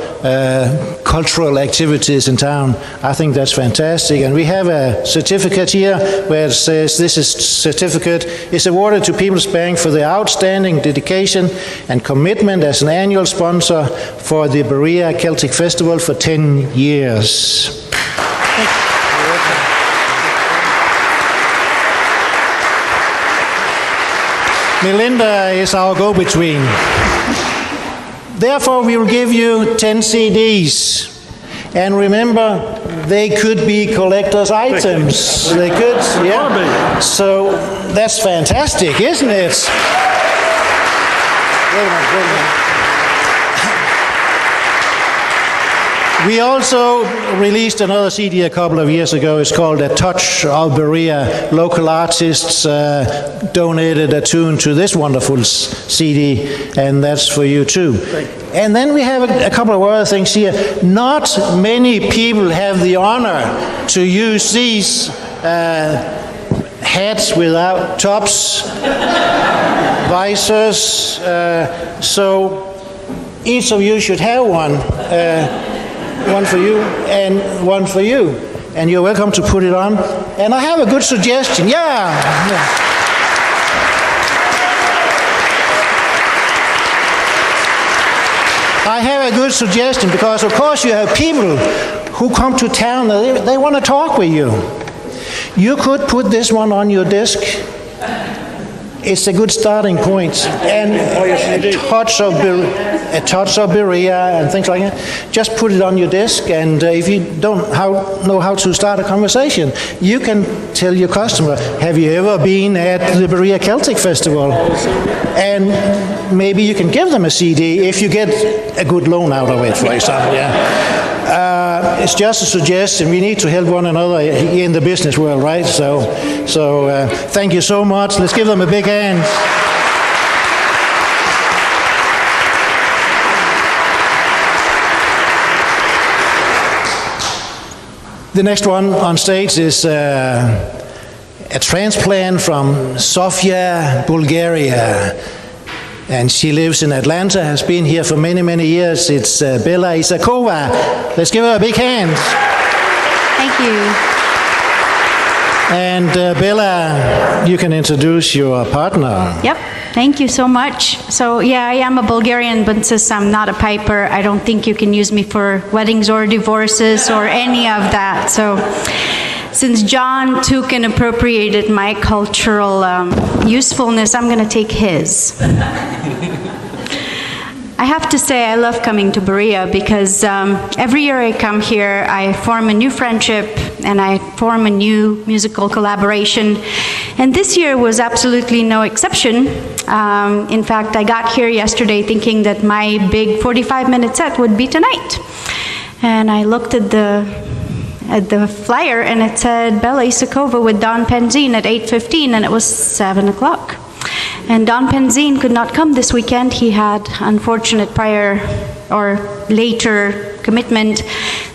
cultural activities in town. I think that's fantastic. And we have a certificate here where it says this certificate is awarded to People's Bank for the outstanding dedication and commitment as an annual sponsor for the Berea Celtic Festival for 10 years. Melinda is our go-between. Therefore, we will give you 10 CDs. And remember, they could be collector's items. They could, yeah. So that's fantastic, isn't it? Wait a minute. We also released another CD a couple of years ago. It's called A Touch of Berea. Local artists donated a tune to this wonderful CD, and that's for you too. And then we have a couple of other things here. Not many people have the honor to use these hats without tops, visors, so each of you should have one. One for you and one for you. And you're welcome to put it on. And I have a good suggestion. Yeah. I have a good suggestion because, of course, you have people who come to town, they want to talk with you. You could put this one on your desk. It's a good starting point. And a touch of Berea and things like that. Just put it on your desk, and if you don't know how to start a conversation, you can tell your customer, have you ever been at the Berea Celtic Festival? And maybe you can give them a CD if you get a good loan out of it, for example. Yeah. It's just a suggestion. We need to help one another in the business world, right? So thank you so much. Let's give them a big hand. The next one on stage is a transplant from Sofia, Bulgaria. And she lives in Atlanta, has been here for many, many years. It's Bella Isakova. Let's give her a big hand. Thank you. And Bella, you can introduce your partner. Yep. Thank you so much. So yeah, I am a Bulgarian, but since I'm not a piper, I don't think you can use me for weddings or divorces or any of that. So since John took and appropriated my cultural usefulness, I'm going to take his. I have to say I love coming to Berea because every year I come here, I form a new friendship and I form a new musical collaboration. And this year was absolutely no exception. In fact, I got here yesterday thinking that my big 45-minute set would be tonight. And I looked at the flyer and it said Bella Isakova with Don Penzine at 8:15, and it was 7 o'clock. And Don Penzine could not come this weekend. He had unfortunate prior or later commitment.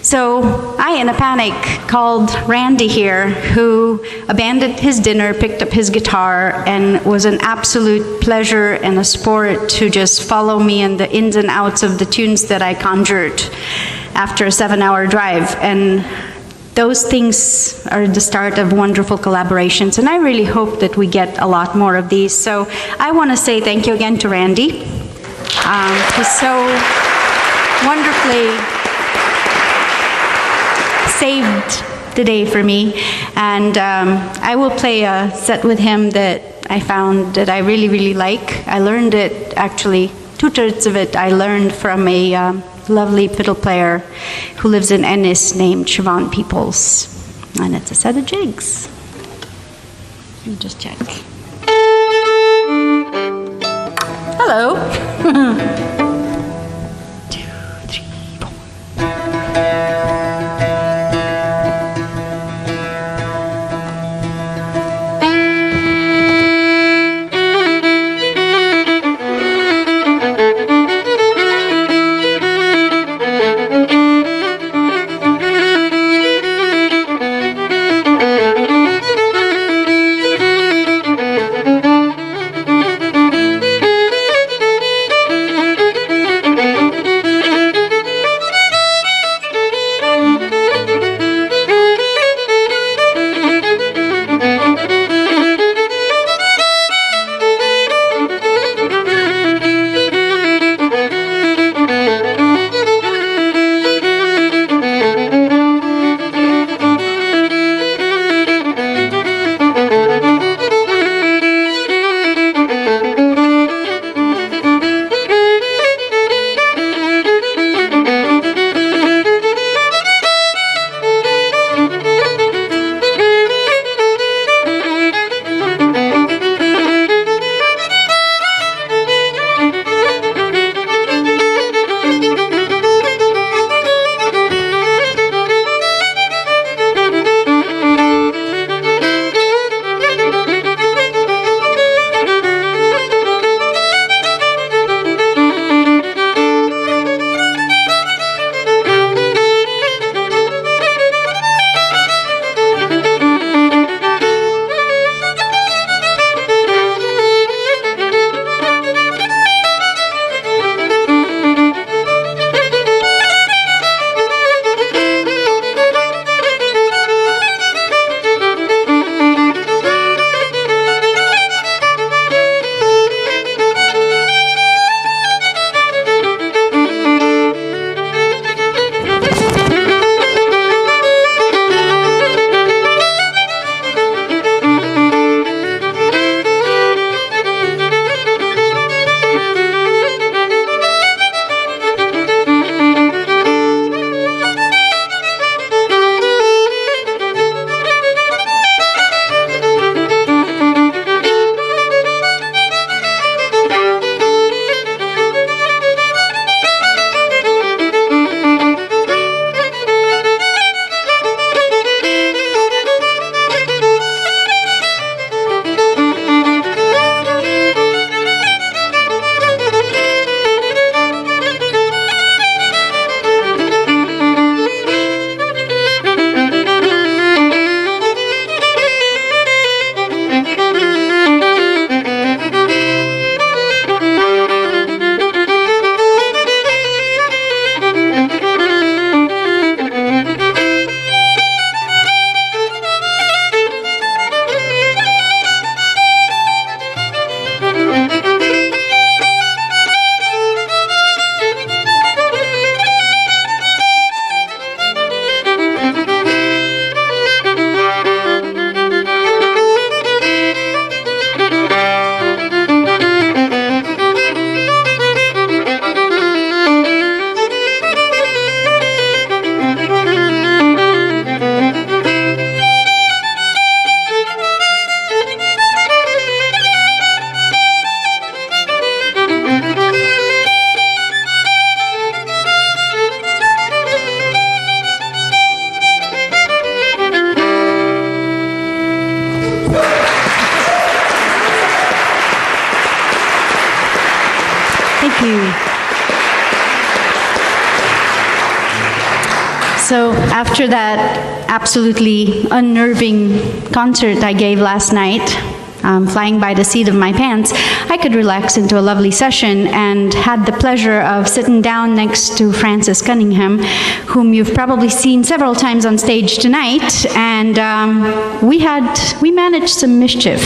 So I, in a panic, called Randy here, who abandoned his dinner, picked up his guitar, and was an absolute pleasure and a sport to just follow me in the ins and outs of the tunes that I conjured after a 7-hour drive. And those things are the start of wonderful collaborations, and I really hope that we get a lot more of these. So I want to say thank you again to Randy. He's so wonderfully saved the day for me, and I will play a set with him that I found that I really, really like. I learned it, actually, 2/3 of it I learned from a lovely fiddle player who lives in Ennis named Siobhan Peoples, and it's a set of jigs. Let me just check. Hello. 2, 3, 4. So after that absolutely unnerving concert I gave last night, flying by the seat of my pants, I could relax into a lovely session, and had the pleasure of sitting down next to Francis Cunningham, whom you've probably seen several times on stage tonight, and we managed some mischief.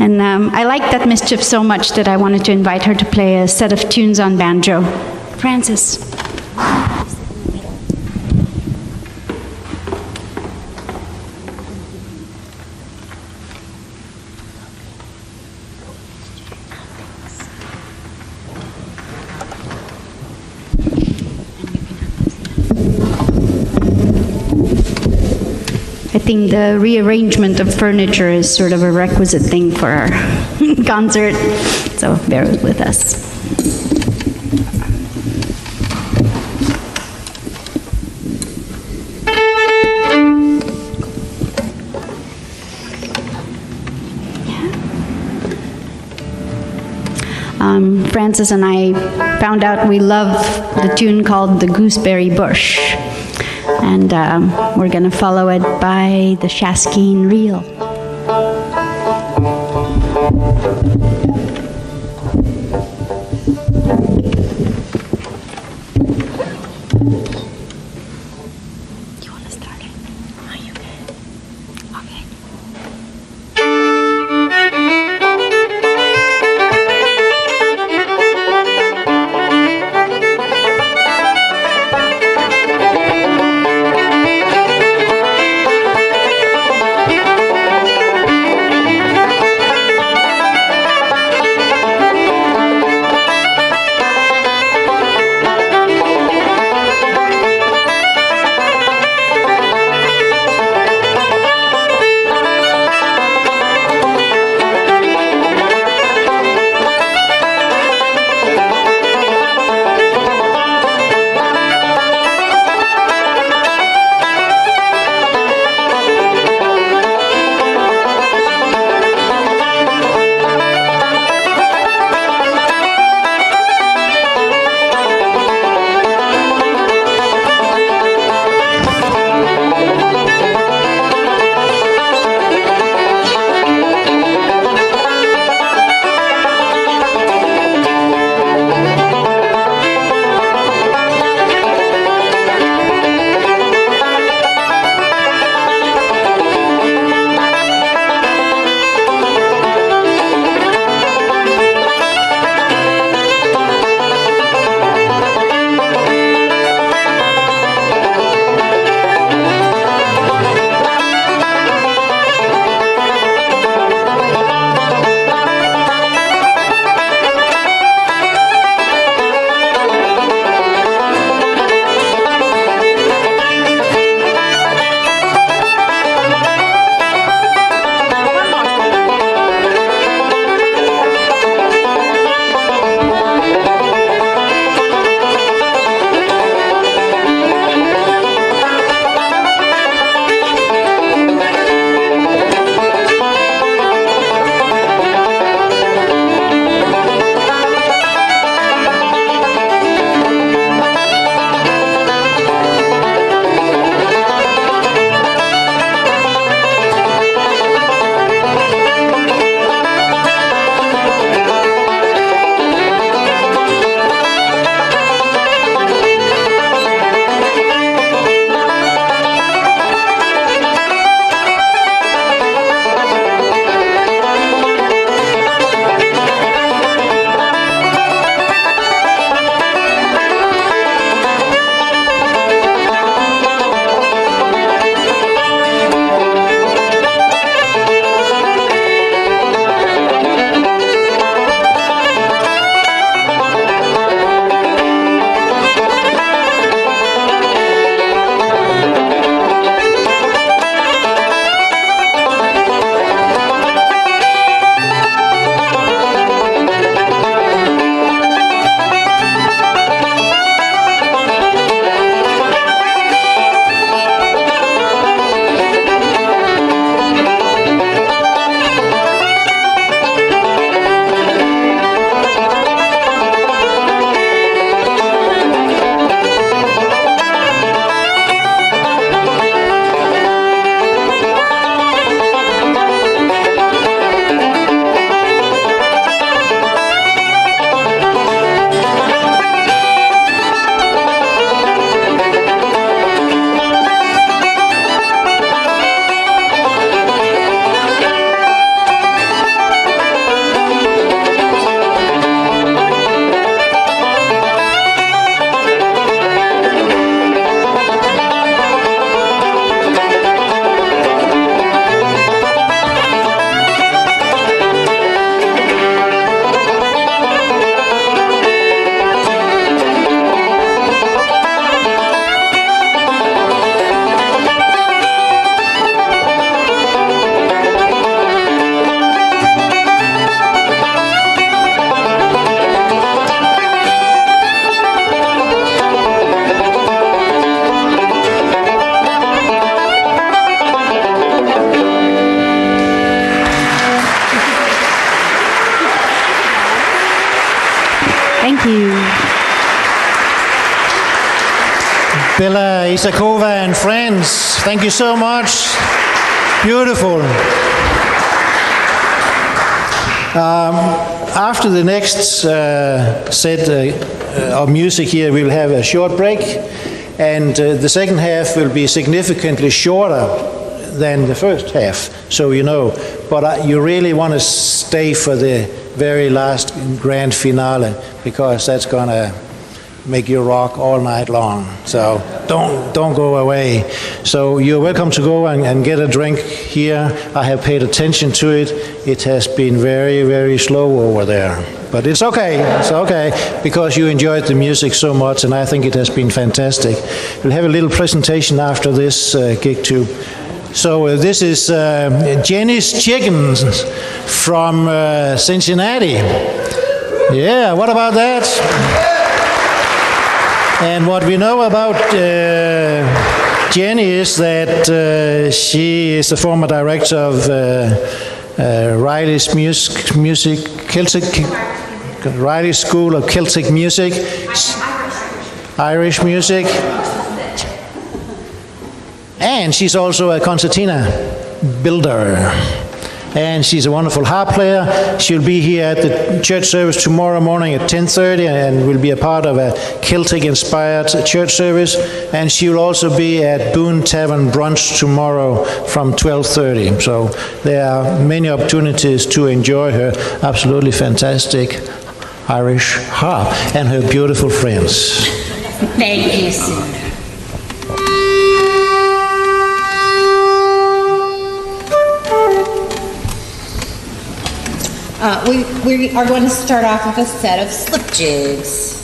And I liked that mischief so much that I wanted to invite her to play a set of tunes on banjo. Francis. I think the rearrangement of furniture is sort of a requisite thing for our concert, so bear with us. Francis and I found out we love the tune called The Gooseberry Bush. And we're going to follow it by the Shaskeen Reel. Do you want to start it? Oh, you can. Okay. you. Bella Isakova and friends, thank you so much. Beautiful. After the next set of music here, we'll have a short break, and the second half will be significantly shorter than the first half, so you know. But you really want to stay for the very last grand finale, because that's going to make you rock all night long. So don't go away. So you're welcome to go and get a drink here. I have paid attention to it. It has been very, very slow over there. But it's okay, because you enjoyed the music so much, and I think it has been fantastic. We'll have a little presentation after this gig too. So this is Jenny's Chickens from Cincinnati. Yeah, what about that? And what we know about Jenny is that she is the former director of Riley's Riley School of Celtic Music, Irish music, and she's also a concertina builder. And she's a wonderful harp player. She'll be here at the church service tomorrow morning at 10:30 and will be a part of a Celtic-inspired church service. And she'll also be at Boone Tavern Brunch tomorrow from 12:30. So there are many opportunities to enjoy her absolutely fantastic Irish harp and her beautiful friends. Thank you, Sue. We are going to start off with a set of slip jigs.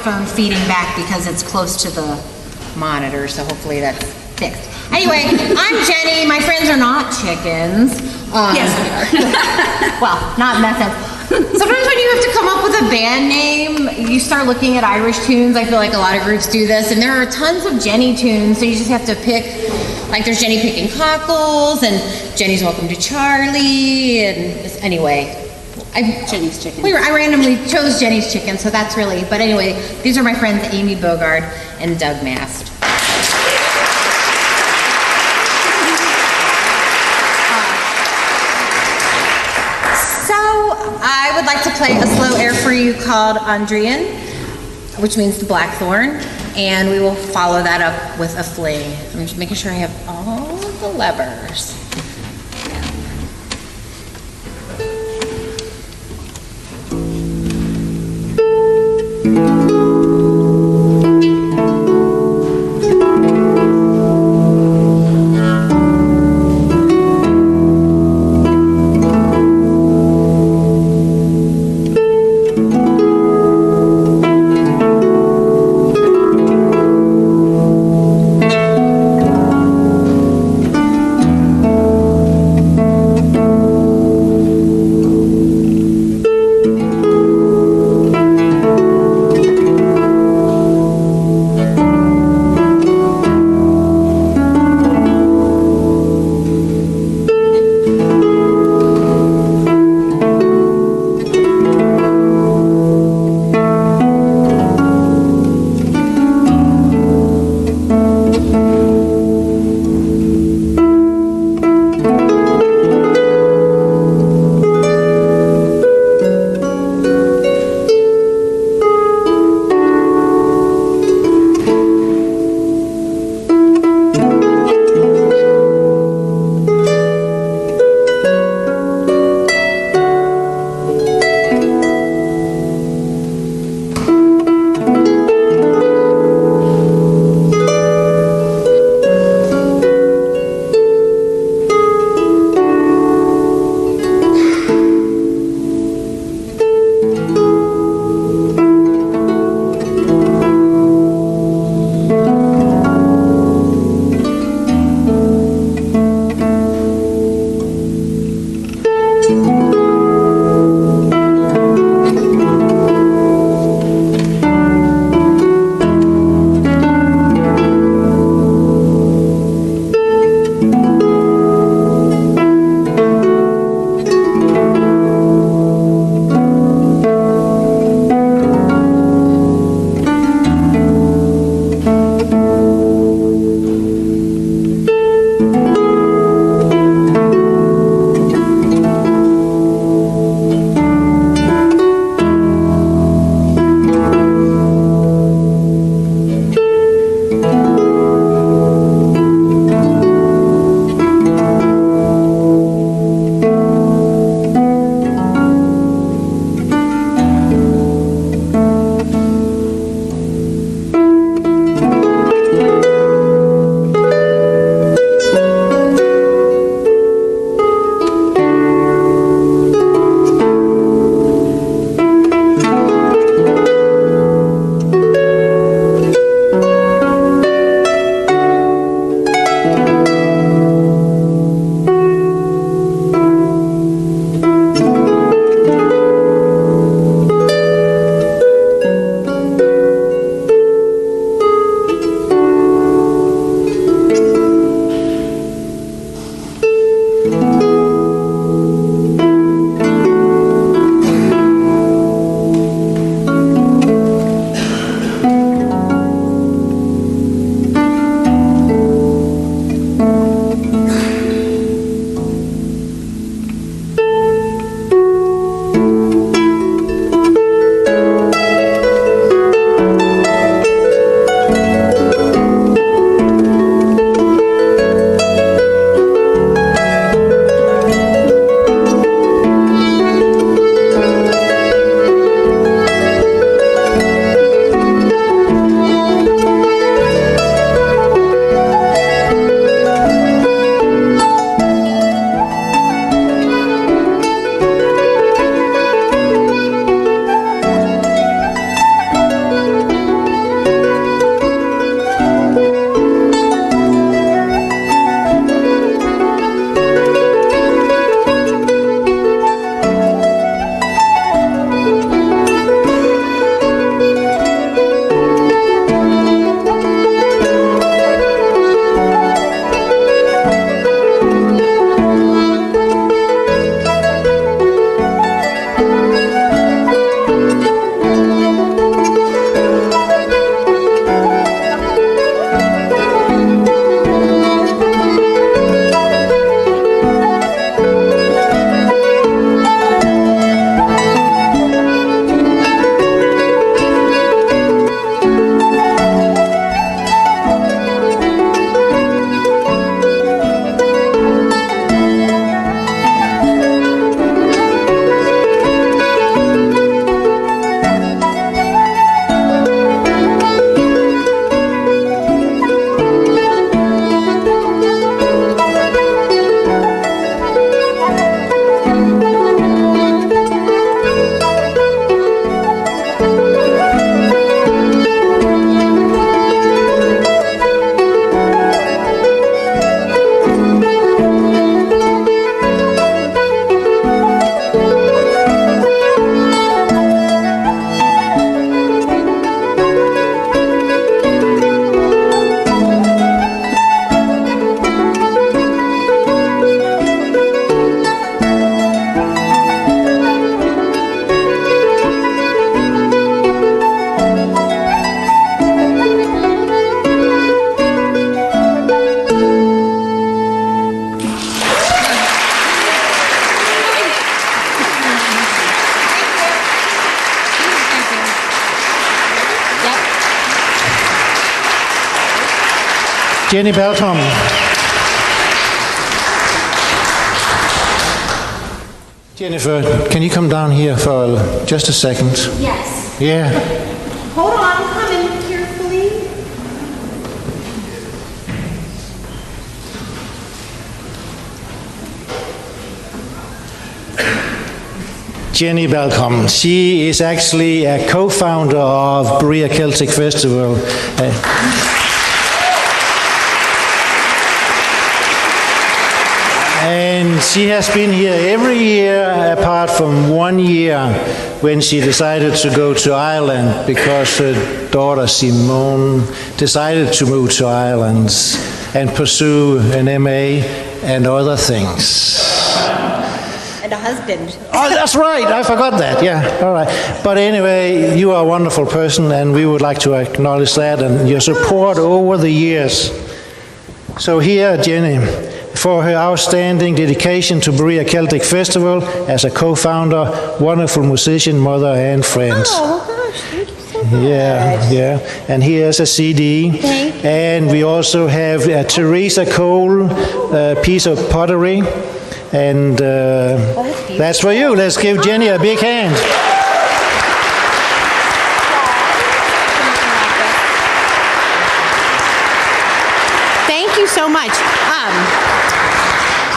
microphone feeding back because it's close to the monitor, so hopefully that's fixed. Anyway, I'm Jenny. My friends are not chickens. Yes, we are. Well, not in that sense. Sometimes when you have to come up with a band name, you start looking at Irish tunes. I feel like a lot of groups do this, and there are tons of Jenny tunes, so you just have to pick, like there's Jenny Picking Cockles, and Jenny's Welcome to Charlie, and anyway. Jenny's Chicken. I randomly chose Jenny's Chicken, so that's really, but anyway, these are my friends Amy Bogard and Doug Mast. I would like to play a slow air for you called Andrian, which means the blackthorn, and we will follow that up with a fling. I'm just making sure I have all of the levers. Jenny Balcom. Jennifer, can you come down here for just a second? Yes. Yeah. Hold on, I'm coming carefully. Jenny Balcom. She is actually a co-founder of Berea Celtic Festival. And she has been here every year apart from 1 year when she decided to go to Ireland because her daughter Simone decided to move to Ireland and pursue an MA and other things. And a husband. Oh, that's right. I forgot that. Yeah. All right. But anyway, you are a wonderful person, and we would like to acknowledge that and your support over the years. So here, Jenny, for her outstanding dedication to Berea Celtic Festival as a co-founder, wonderful musician, mother, and friend. Oh, gosh, thank you so much. Yeah. And here's a CD. Thank you. And we also have a Teresa Cole piece of pottery. And that's for you. Let's give Jenny a big hand. Thank you so much.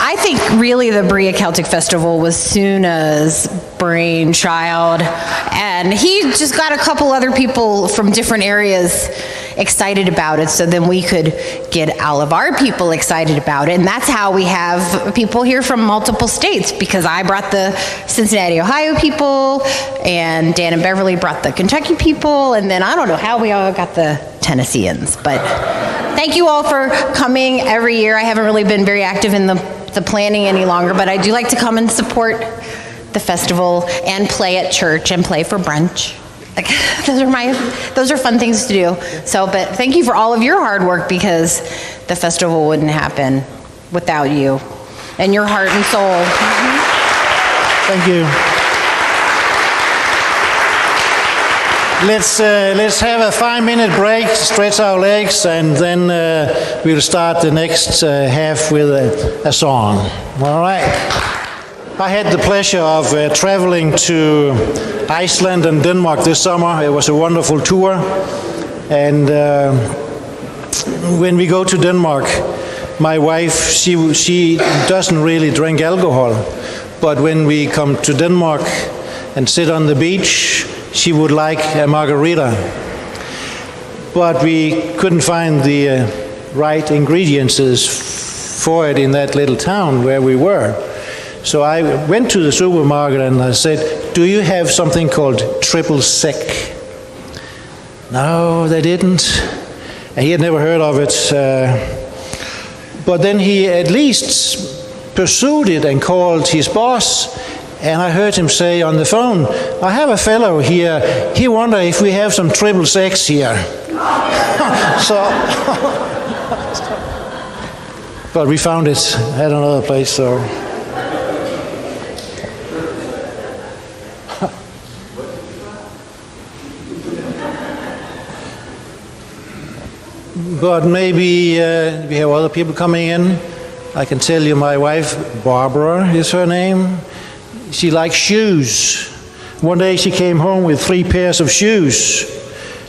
I think really the Berea Celtic Festival was Suna's brainchild, and he just got a couple other people from different areas excited about it, so then we could get all of our people excited about it, and that's how we have people here from multiple states, because I brought the Cincinnati, Ohio people, and Dan and Beverly brought the Kentucky people, and then I don't know how we all got the Tennesseans, but thank you all for coming every year. I haven't really been very active in the planning any longer, but I do like to come and support the festival and play at church and play for brunch. Like, those are fun things to do. So, but thank you for all of your hard work, because the festival wouldn't happen without you and your heart and soul. Thank you. Let's have a 5-minute break, stretch our legs, and then we'll start the next half with a song. All right. I had the pleasure of traveling to Iceland and Denmark this summer. It was a wonderful tour. And when we go to Denmark, my wife, she doesn't really drink alcohol. But when we come to Denmark and sit on the beach, she would like a margarita. But we couldn't find the right ingredients for it in that little town where we were. So I went to the supermarket and I said, "Do you have something called triple sec?" No, they didn't. And he had never heard of it. But then he at least pursued it and called his boss. And I heard him say on the phone, "I have a fellow here. He wonders if we have some triple sex here." But we found it at another place, so. But maybe we have other people coming in. I can tell you my wife, Barbara is her name. She likes shoes. One day she came home with 3 pairs of shoes.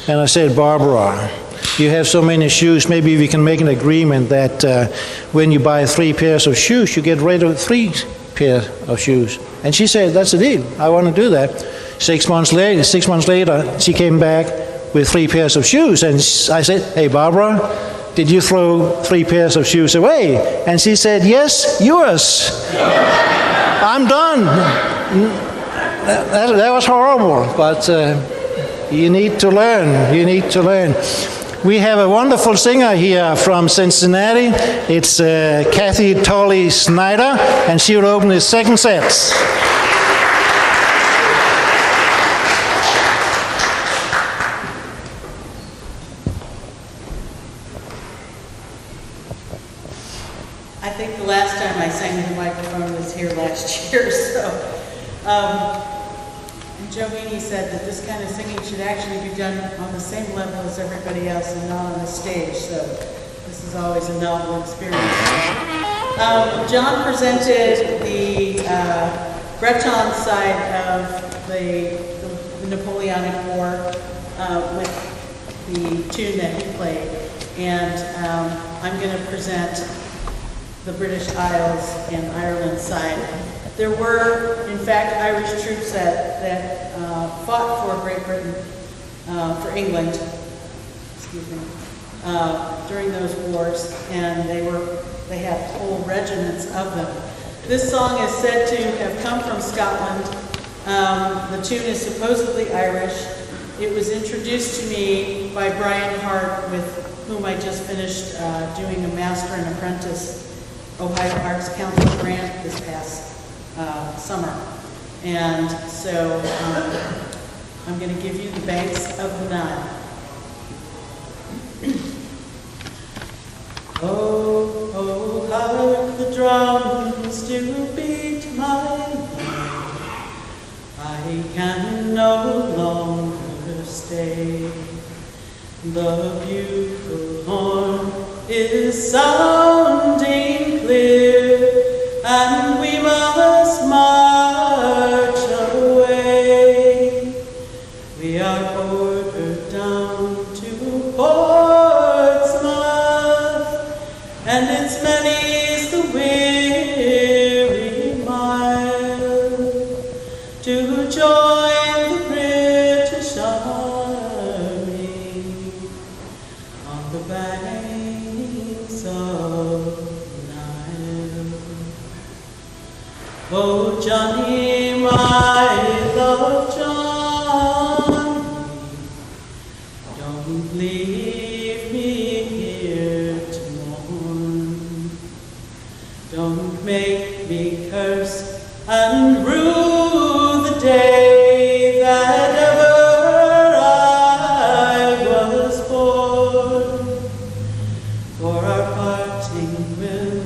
And I said, "Barbara, you have so many shoes, maybe we can make an agreement that when you buy 3 pairs of shoes, you get rid of 3 pairs of shoes." And she said, "That's the deal. I want to do that." 6 months later, she came back with 3 pairs of shoes. And I said, "Hey, Barbara, did you throw 3 pairs of shoes away?" And she said, "Yes, yours." I'm done. That was horrible, but you need to learn. You need to learn. We have a wonderful singer here from Cincinnati. It's Kathy Tolley Snyder, and she will open the second set. I think the last time I sang in the microphone was here last year, so. And Joe Meany said that this kind of singing should actually be done on the same level as everybody else and not on the stage, so this is always a novel experience. John presented the Breton side of the Napoleonic War with the tune that he played, and I'm going to present the British Isles and Ireland side. There were, in fact, Irish troops that fought for Great Britain, for England, excuse me, during those wars, and they had whole regiments of them. This song is said to have come from Scotland. The tune is supposedly Irish. It was introduced to me by Brian Hart, with whom I just finished doing a Master and Apprentice Ohio Arts Council grant this past summer. And so I'm going to give you the Banks of the Nile. Oh, oh, hark the drums do beat my life. I can no longer stay. The bugle horn is sounding clear, and we must march away. We are ordered down to Portsmouth, and it's many's the weary mile to join the British Army on the banks of the Nile. Oh, Johnny, my love, Johnny, don't leave me here to mourn. Don't make me curse and rue the day that ever I was born. For our parting will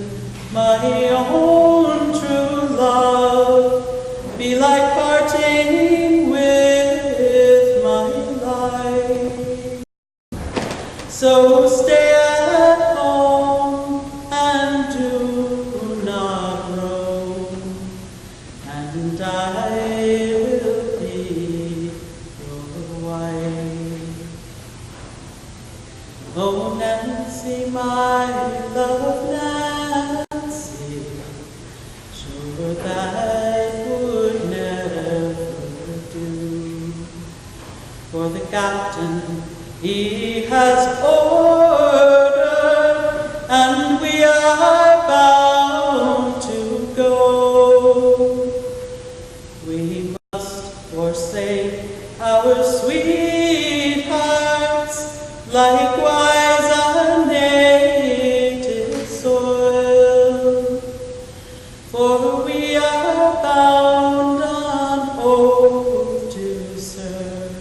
my own true love be like parting with my life. So stay at home and do not roam, and I will be your wife. Oh, Nancy, my love, Nancy, sure that would never do. For the captain, he has ordered, and we are bound to go. We must forsake our sweethearts, likewise our native soil. For we are bound on oath to serve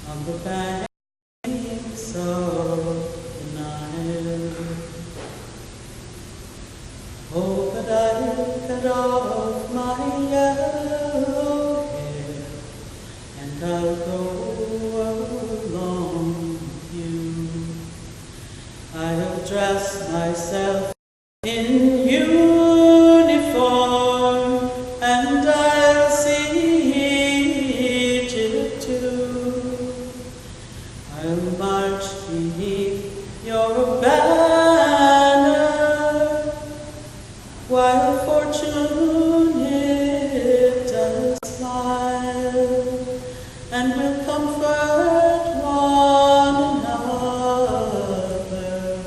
on the banks of the Nile. Oh, but I'll cut off my yellow hair, and I'll go along with you. I'll dress myself in uniform, and I'll see Egypt too. I'll march beneath your banner, while fortune it does smile, and will comfort one another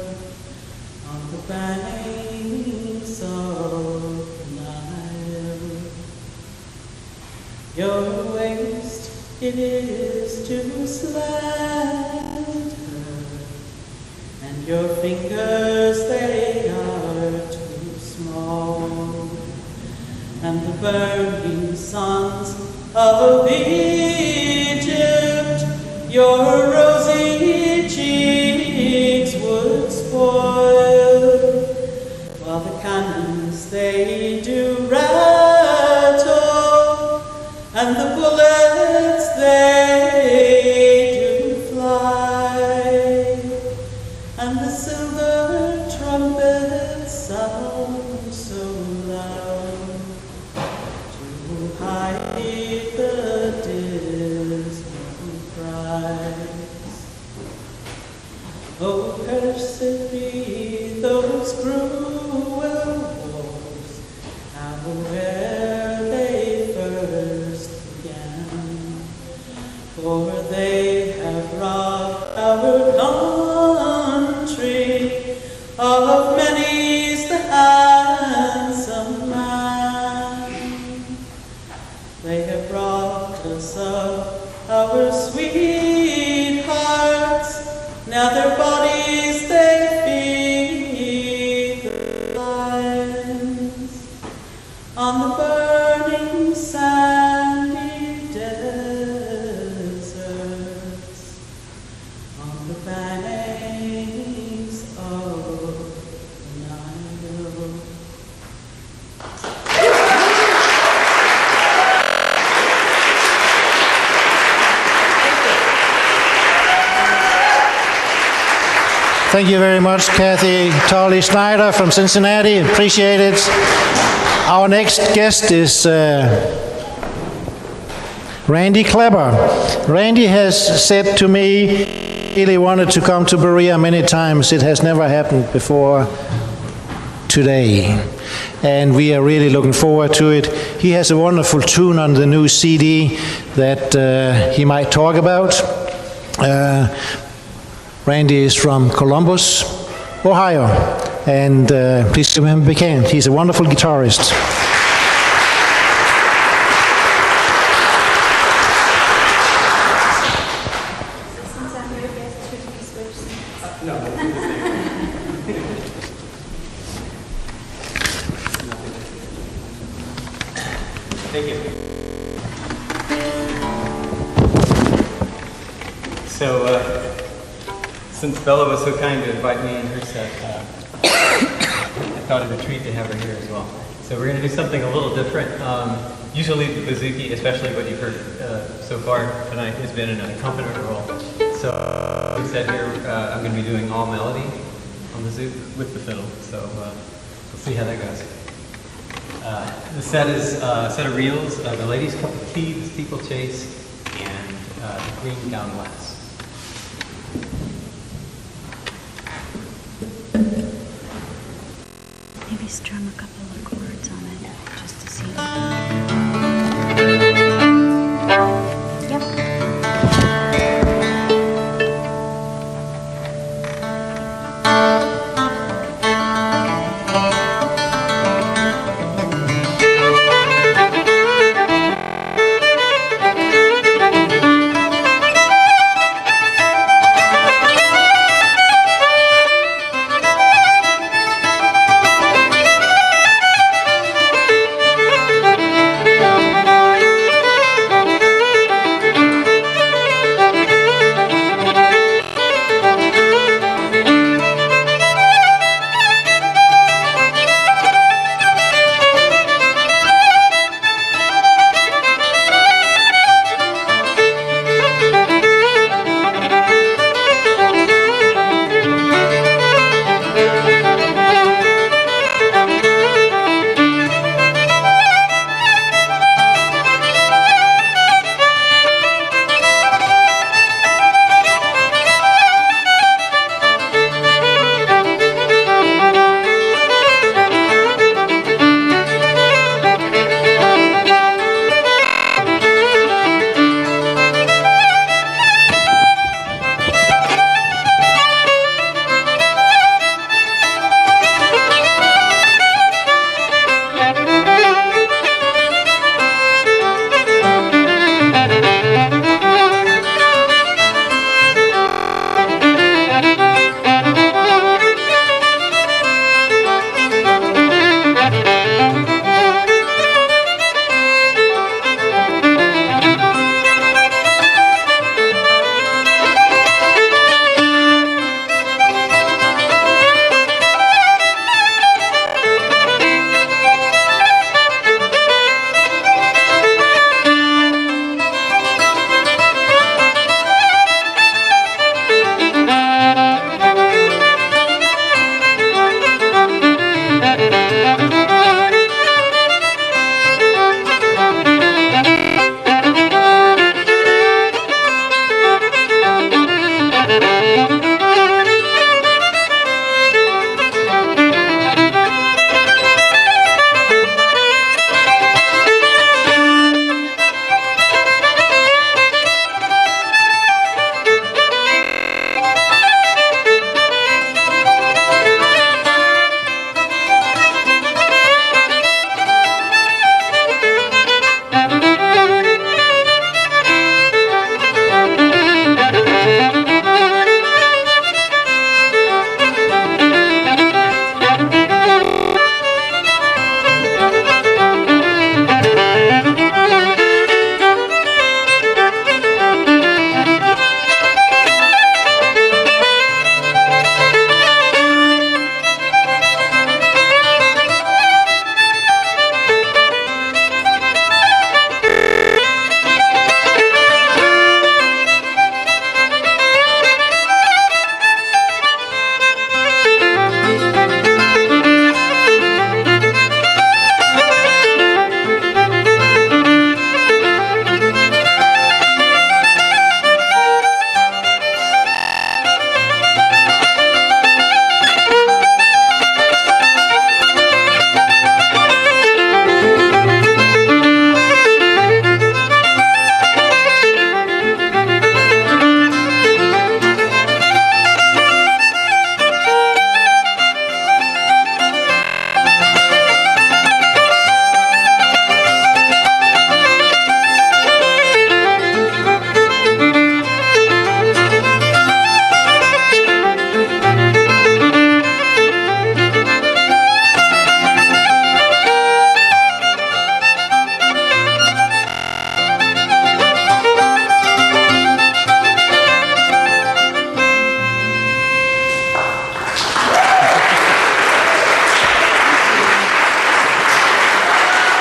on the banks of the Nile. Your waist, it is too slender, and your fingers, they are too small, and the burning suns of Egypt your rosy cheeks would spoil, while the cannons, they do rattle, and the bullets, they do fly, and the silver Oh, cursed be those cruel wars, and where they first began. For they have robbed our country of many's the handsome man. They have robbed us of our sweethearts. Now their bodies they feed the lions on the burning sandy deserts, on the banks of the Nile. Thank you very much, Kathy Tolley Snyder from Cincinnati. Appreciate it. Our next guest is Randy Kleber. Randy has said to me he really wanted to come to Berea many times. It has never happened before today. And we are really looking forward to it. He has a wonderful tune on the new CD that he might talk about. Randy is from Columbus, Ohio, and please give him a big hand. He's a wonderful guitarist. Thank you. So, since Bella was so kind to invite me in her set, I thought it a treat to have her here as well. So we're going to do something a little different. Usually the bouzouki, especially what you've heard so far tonight, has been an accompaniment role. So we said here I'm going to be doing all melody on the zouk with the fiddle. So we'll see how that goes. The set is a set of reels, The Lady's Cup of Tea, The Steeplechase, and The Green Gown Lass. Maybe strum a couple of chords on it, just to see. Yep.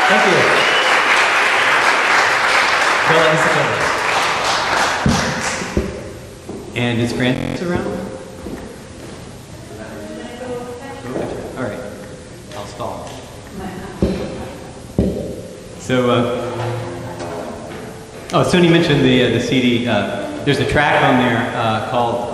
Thank you. Bella Isabella. And is Francis around? All right, I'll stall. So, Sony mentioned the CD. There's a track on there called,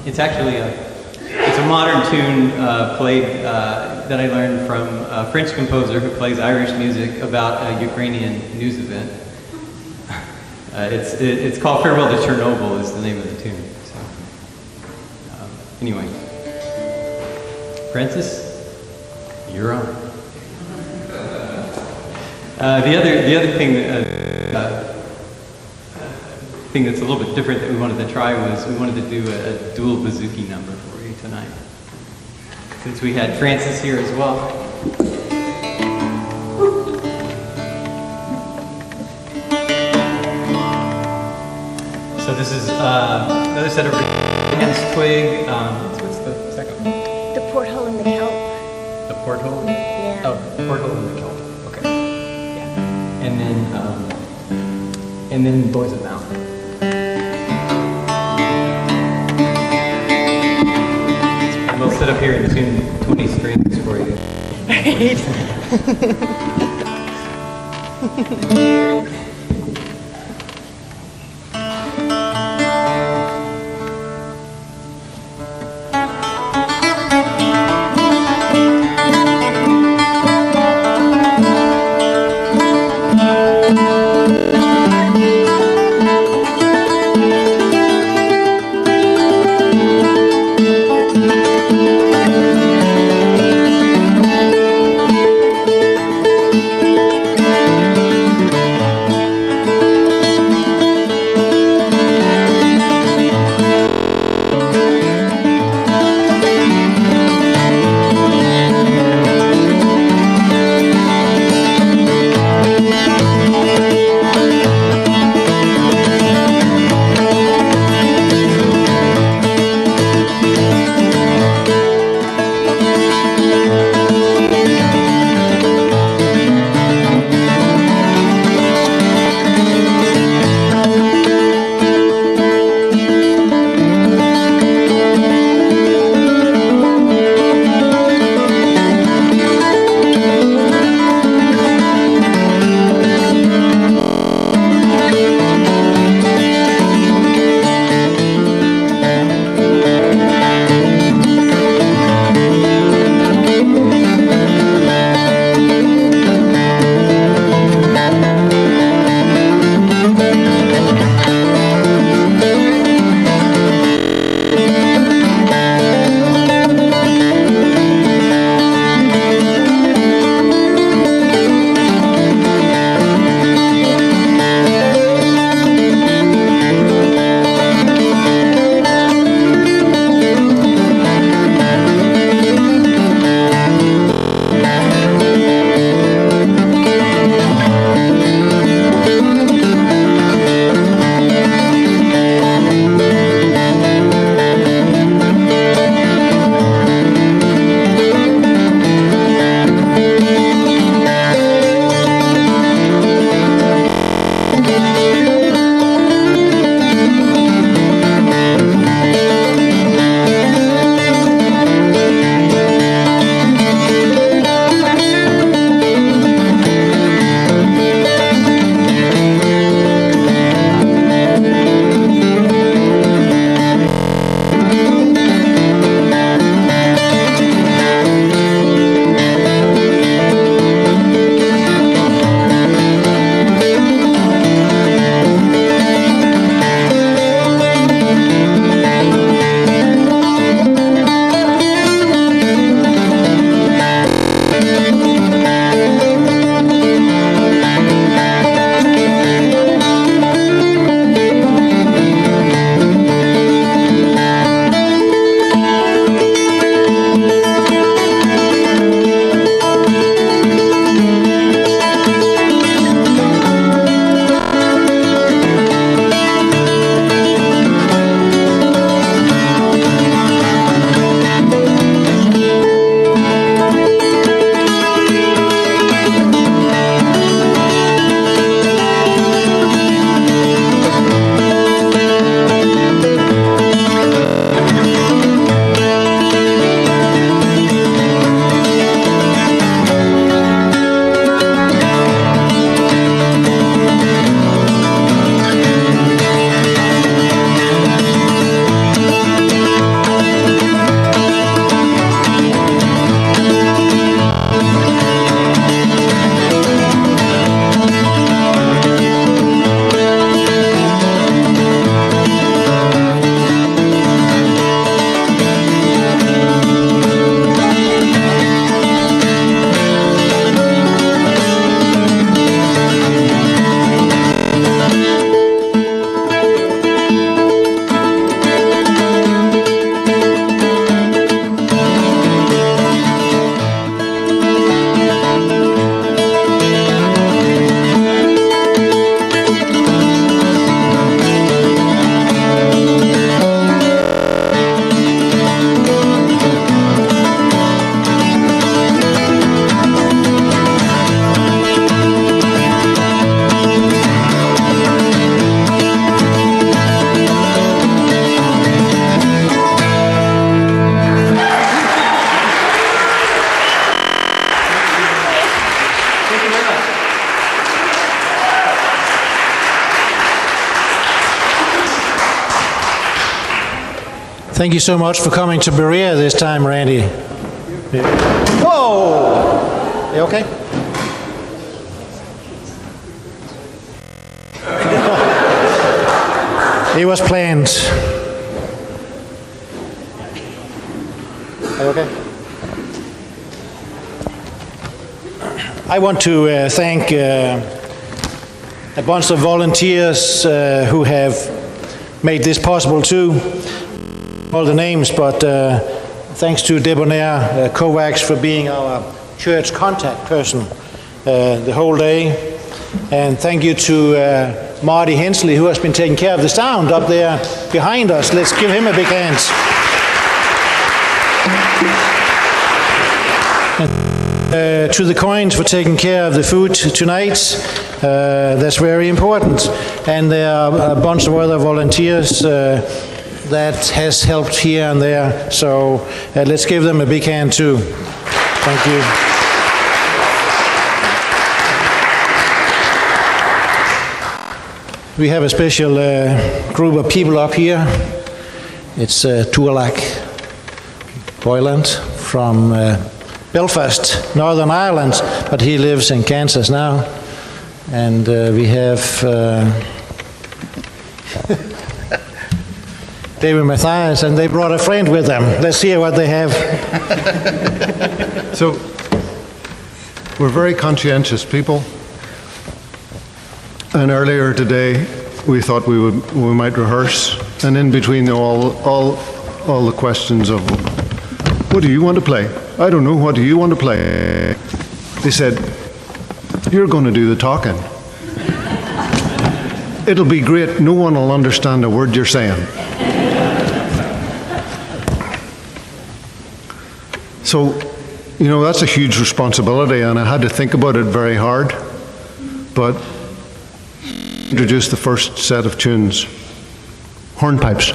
it's actually it's a modern tune played that I learned from a French composer who plays Irish music about a Ukrainian news event. It's called Farewell to Chernobyl is the name of the tune. So, anyway, Francis, you're on. The other thing thing that's a little bit different that we wanted to try was we wanted to do a dual bouzouki number for you tonight. Since we had Francis here as well. So this is another set of hands twig. What's the second one? The porthole in the kelp. The porthole? Yeah. Oh, the porthole in the kelp. Okay. Yeah. And then Boys of Mountain. And we'll sit up here and tune 20 strings for you. Thank you so much for coming to Berea this time, Randy. Whoa! You okay? It was planned. Are you okay? I want to thank a bunch of volunteers who have made this possible too. All the names, but thanks to Debonair Kovacs for being our church contact person the whole day. And thank you to Marty Hensley, who has been taking care of the sound up there behind us. Let's give him a big hand. To the Coins for taking care of the food tonight. That's very important. And there are a bunch of other volunteers that has helped here and there. So let's give them a big hand too. Thank you. We have a special group of people up here. It's Tualak Boyland from Belfast, Northern Ireland, but he lives in Kansas now. And we have David Mathias, and they brought a friend with them. Let's hear what they have. So, we're very conscientious people. And earlier today, we thought we might rehearse, and in between all the questions of, what do you want to play? I don't know, what do you want to play? They said, you're going to do the talking. It'll be great, no one will understand a word you're saying. So, you know, that's a huge responsibility, and I had to think about it very hard, but introduce the first set of tunes, hornpipes.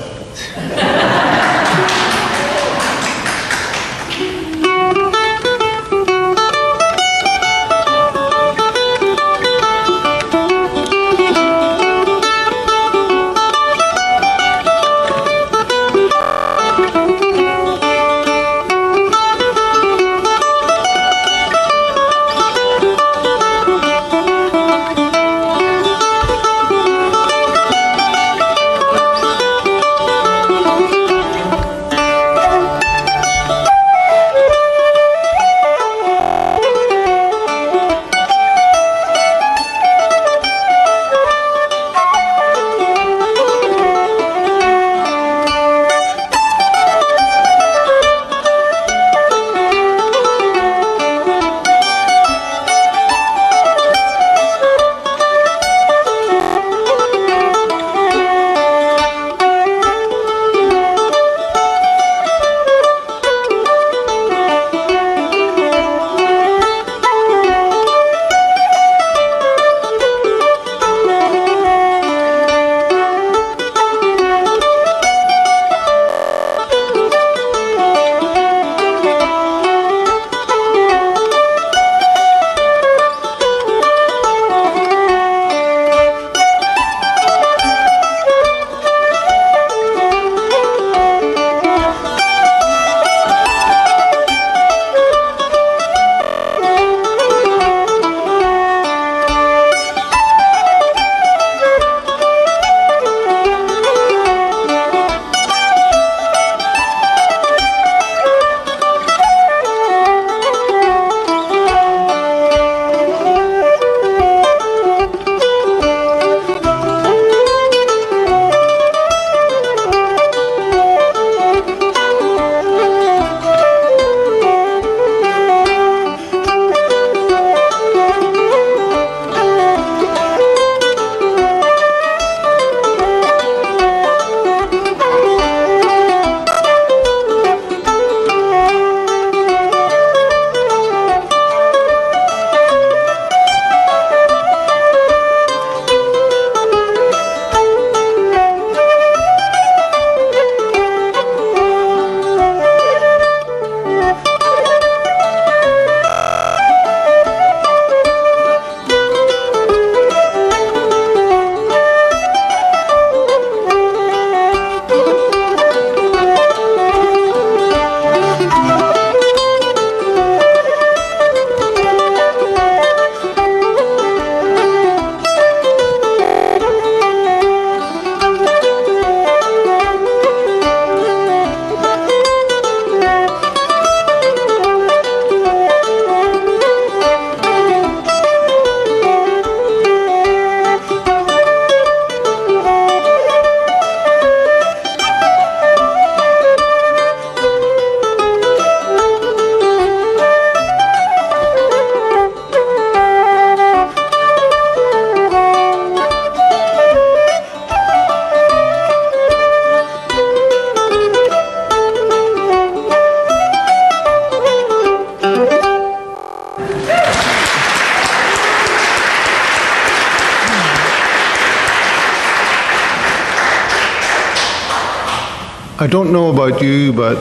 I don't know about you, but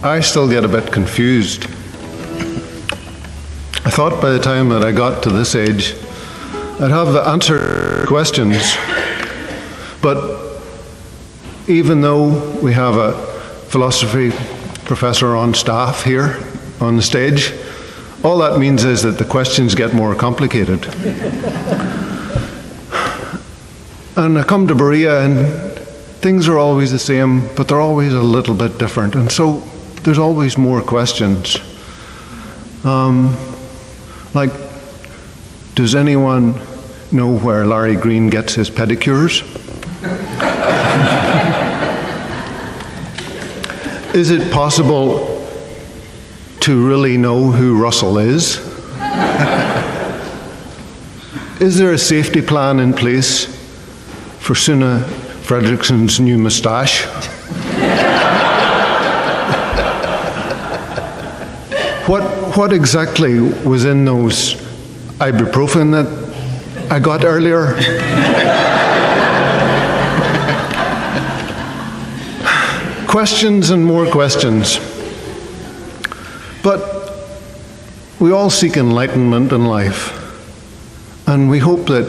I still get a bit confused. I thought by the time that I got to this age, I'd have the answer to questions. But even though we have a philosophy professor on staff here on the stage, all that means is that the questions get more complicated. And I come to Berea and things are always the same, but they're always a little bit different. And so there's always more questions. Like, does anyone know where Larry Green gets his pedicures? Is it possible to really know who Russell is? Is there a safety plan in place for Suna Fredrickson's new moustache? What exactly was in those ibuprofen that I got earlier? Questions and more questions. But we all seek enlightenment in life, and we hope that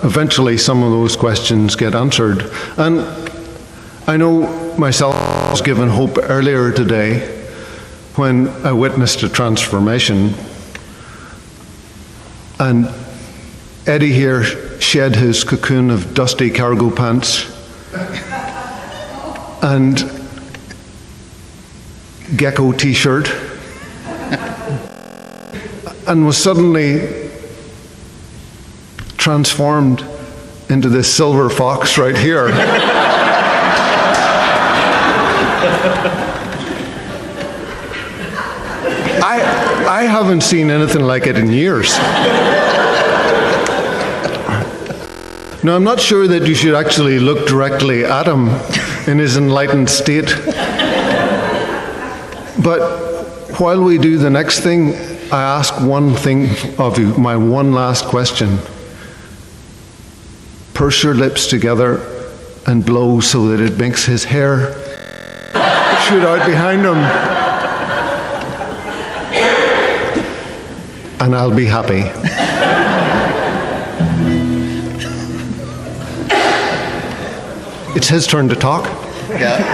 eventually some of those questions get answered. And I know myself was given hope earlier today when I witnessed a transformation. And Eddie here shed his cocoon of dusty cargo pants and gecko t-shirt and was suddenly transformed into this silver fox right here. I haven't seen anything like it in years. Now, I'm not sure that you should actually look directly at him in his enlightened state. But while we do the next thing, I ask one thing of you, my one last question. Purse your lips together and blow so that it makes his hair shoot out behind him. And I'll be happy. It's his turn to talk. Yeah,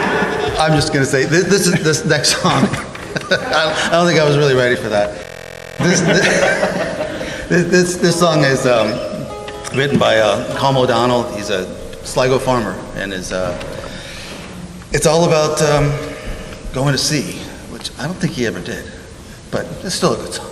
I'm just going to say, this next song, I don't think I was really ready for that. This song is written by Colm O'Donnell. He's a Sligo farmer, and it's all about going to sea, which I don't think he ever did, but it's still a good song.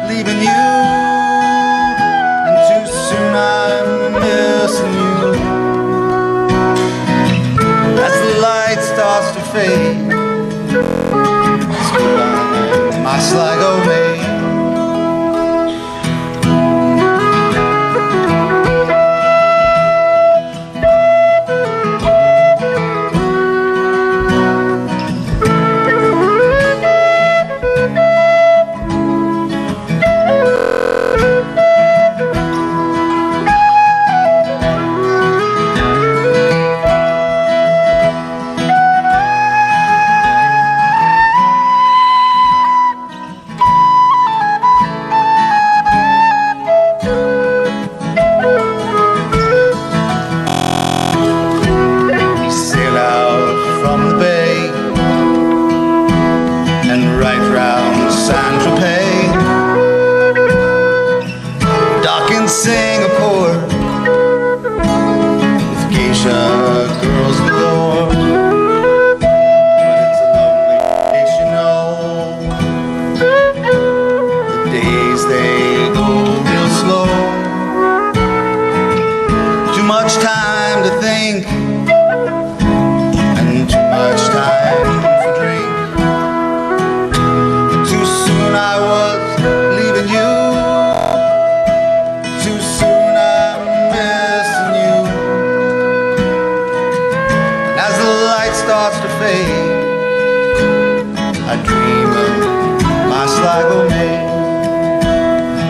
Leaving fade. So goodbye, my Sligo maid.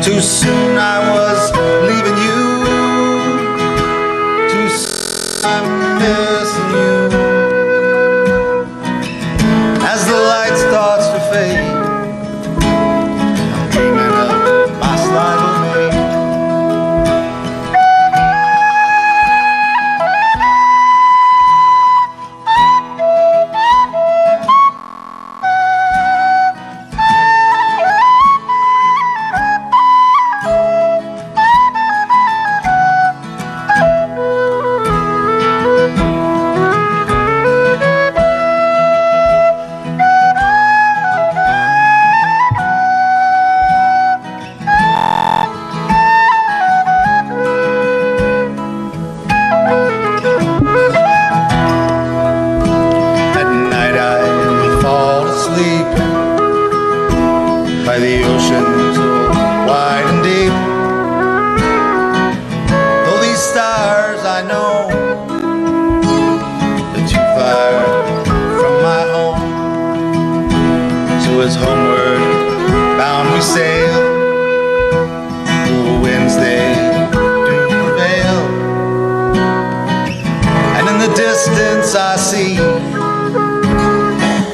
Too soon I was leaving you. Too soon I'm missing you. As the light starts to fade, I'm dreaming of my Sligo maid. By the ocean so wide and deep. Though these stars I know that you fired from my home. So as homeward bound we sail, cool winds they do prevail. And in the distance I see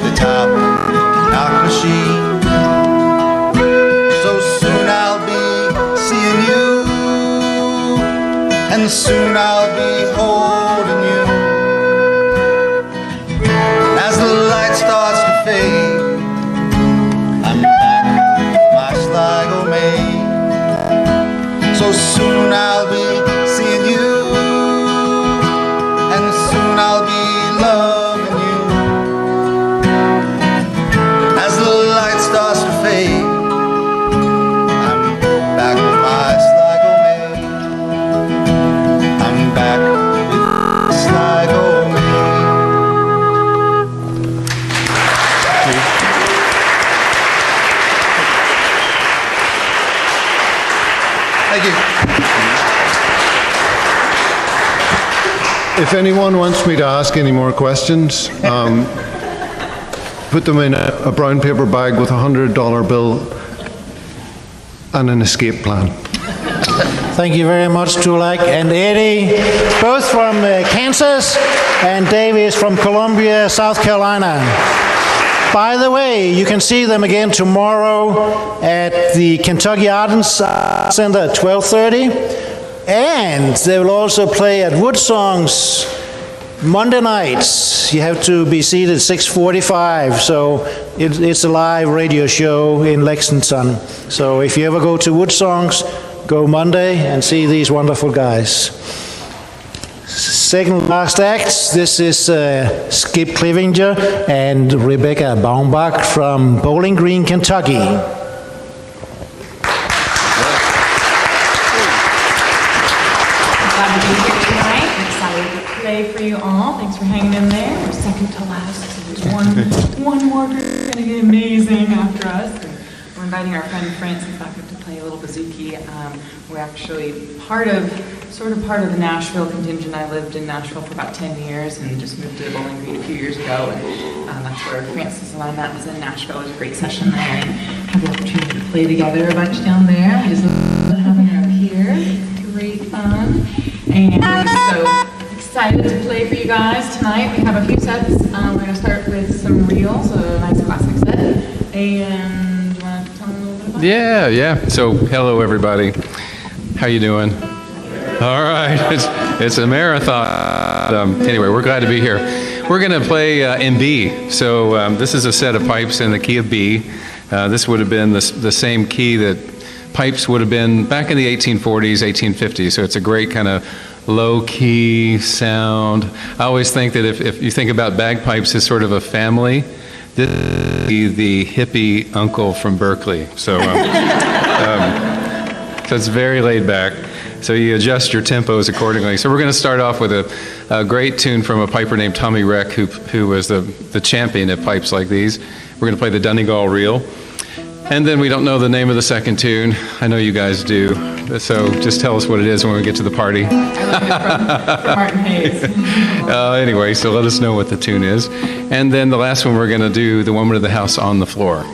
the top knock machine. And soon I'll be holding you. As the light starts to fade, I'm back, my Sligo maid. So soon I'll be seeing you, and soon I'll be loving you. As the light starts to fade, I'm back with my Sligo maid. I'm back with Sligo maid. Thank you. If anyone wants me to ask any more questions, put them in a brown paper bag with a $100 bill and an escape plan. Thank you very much, Tulak and Eddie, both from Kansas, and Dave is from Columbia, South Carolina. By the way, you can see them again tomorrow at the Kentucky Arts Center at 12:30, and they will also play at Wood Songs Monday nights. You have to be seated at 6:45, so it's a live radio show in Lexington. So if you ever go to Wood Songs, go Monday and see these wonderful guys. Second last act, this is Skip Clevenger and Rebecca Baumbach from Bowling Green, Kentucky. Glad to be here tonight. I'm excited excited to play for you all. Thanks for hanging in there. We're second to last, so there's one more group going to get amazing after us. And we're inviting our friend Francis back up to play a little bouzouki. We're actually sort of part of the Nashville contingent. I lived in Nashville for about 10 years and just moved to Bowling Green a few years ago. And that's where Francis and I met, was in Nashville. It was a great session there, and had the opportunity to play together a bunch down there. I just love having her up here. It's great fun. And we're just so excited to play for you guys tonight. We have a few sets. We're going to start with some reels, a nice classic set. And you want to tell them a little bit about it? Yeah. So, hello everybody. How you doing? All right. It's a marathon. Anyway, we're glad to be here. We're going to play in B. So this is a set of pipes in the key of B. This would have been the same key that pipes would have been back in the 1840s, 1850s. So it's a great kind of low-key sound. I always think that if you think about bagpipes as sort of a family, this would be the hippie uncle from Berkeley. So, so it's very laid back. So you adjust your tempos accordingly. So we're going to start off with a great tune from a piper named Tommy Reck, who was the champion at pipes like these. We're going to play the Donegal Reel. And then we don't know the name of the second tune. I know you guys do. So just tell us what it is when we get to the party. I learned it from Martin Hayes. Anyway, so let us know what the tune is. And then the last one, we're going to do The Woman of the House on the Floor.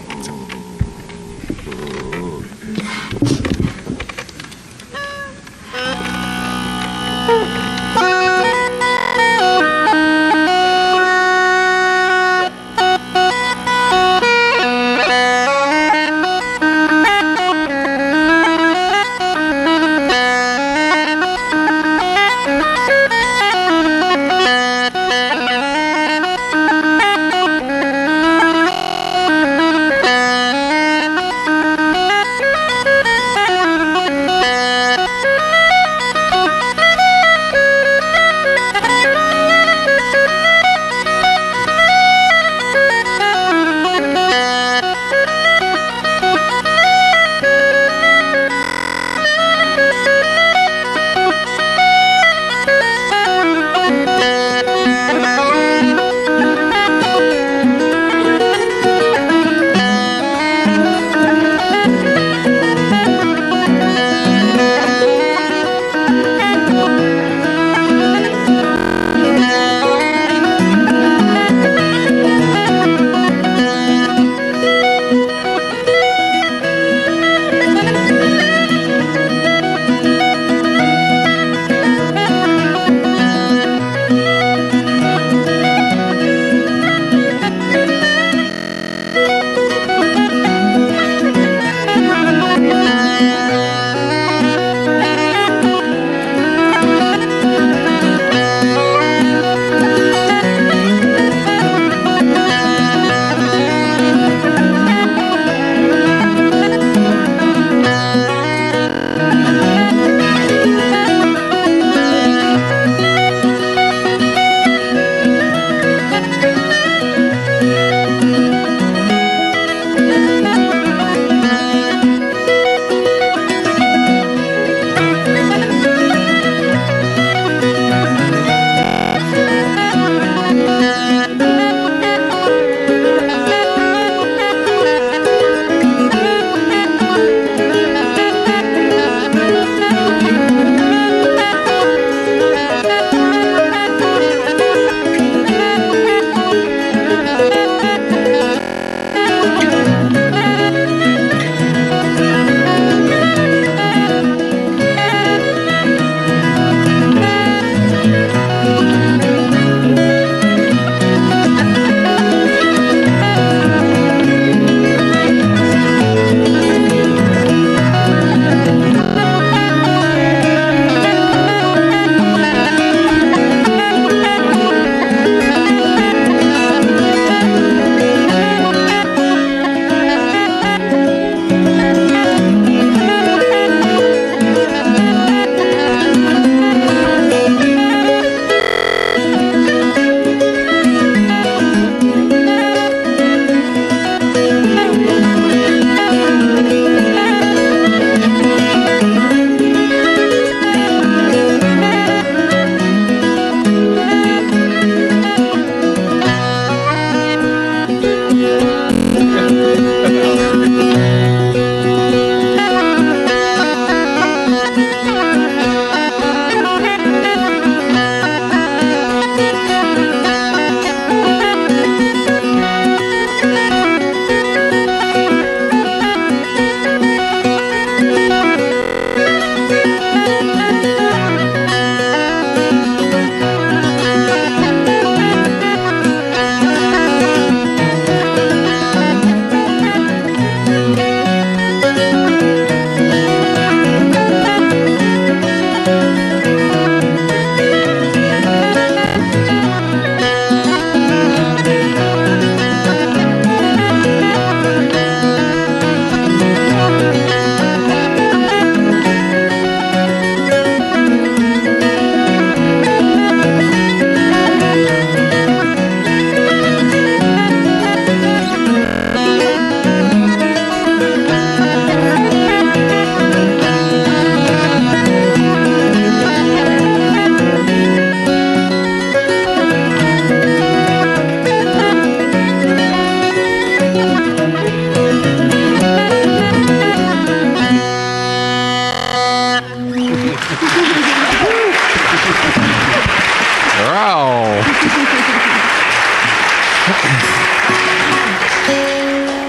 Wow.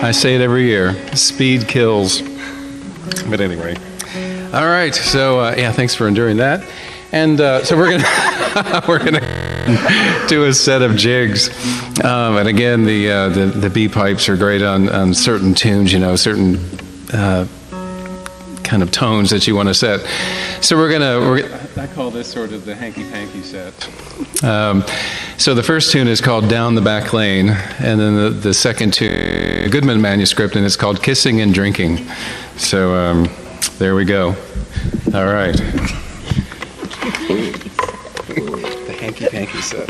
I say it every year. Speed kills. But anyway. All right. So yeah, thanks for enduring that. And so we're gonna do a set of jigs. And again, the B pipes are great on certain tunes. You know, certain kind of tones that you want to set. So I call this sort of the hanky-panky set. So the first tune is called Down the Back Lane, and then the second tune, a Goodman manuscript, and it's called Kissing and Drinking. So there we go. All right. The hanky-panky set.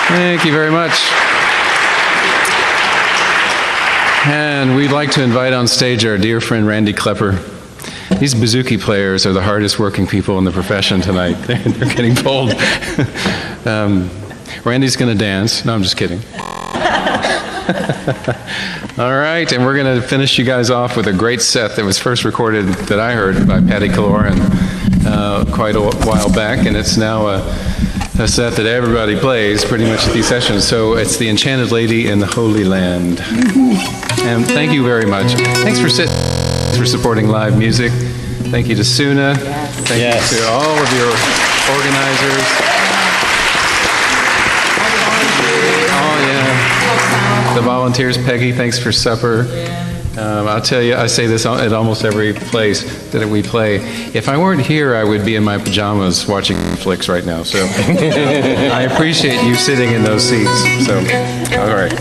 Thank you very much. And we'd like to invite on stage our dear friend Randy Klepper. These bouzouki players are the hardest working people in the profession tonight. They're getting pulled. Randy's going to dance. No, I'm just kidding. All right, and we're going to finish you guys off with a great set that was first recorded, that I heard, by Patty Kaloran quite a while back, and it's now a set that everybody plays pretty much at these sessions. So it's The Enchanted Lady in the Holy Land. And thank you very much. Thanks for sitting. Thanks for supporting live music. Thank you to Suna. Thank you to all of your organizers. Oh, yeah. The volunteers. Peggy, thanks for supper. I'll tell you, I say this at almost every place that we play. If I weren't here, I would be in my pajamas watching flicks right now. So I appreciate you sitting in those seats. So, all right.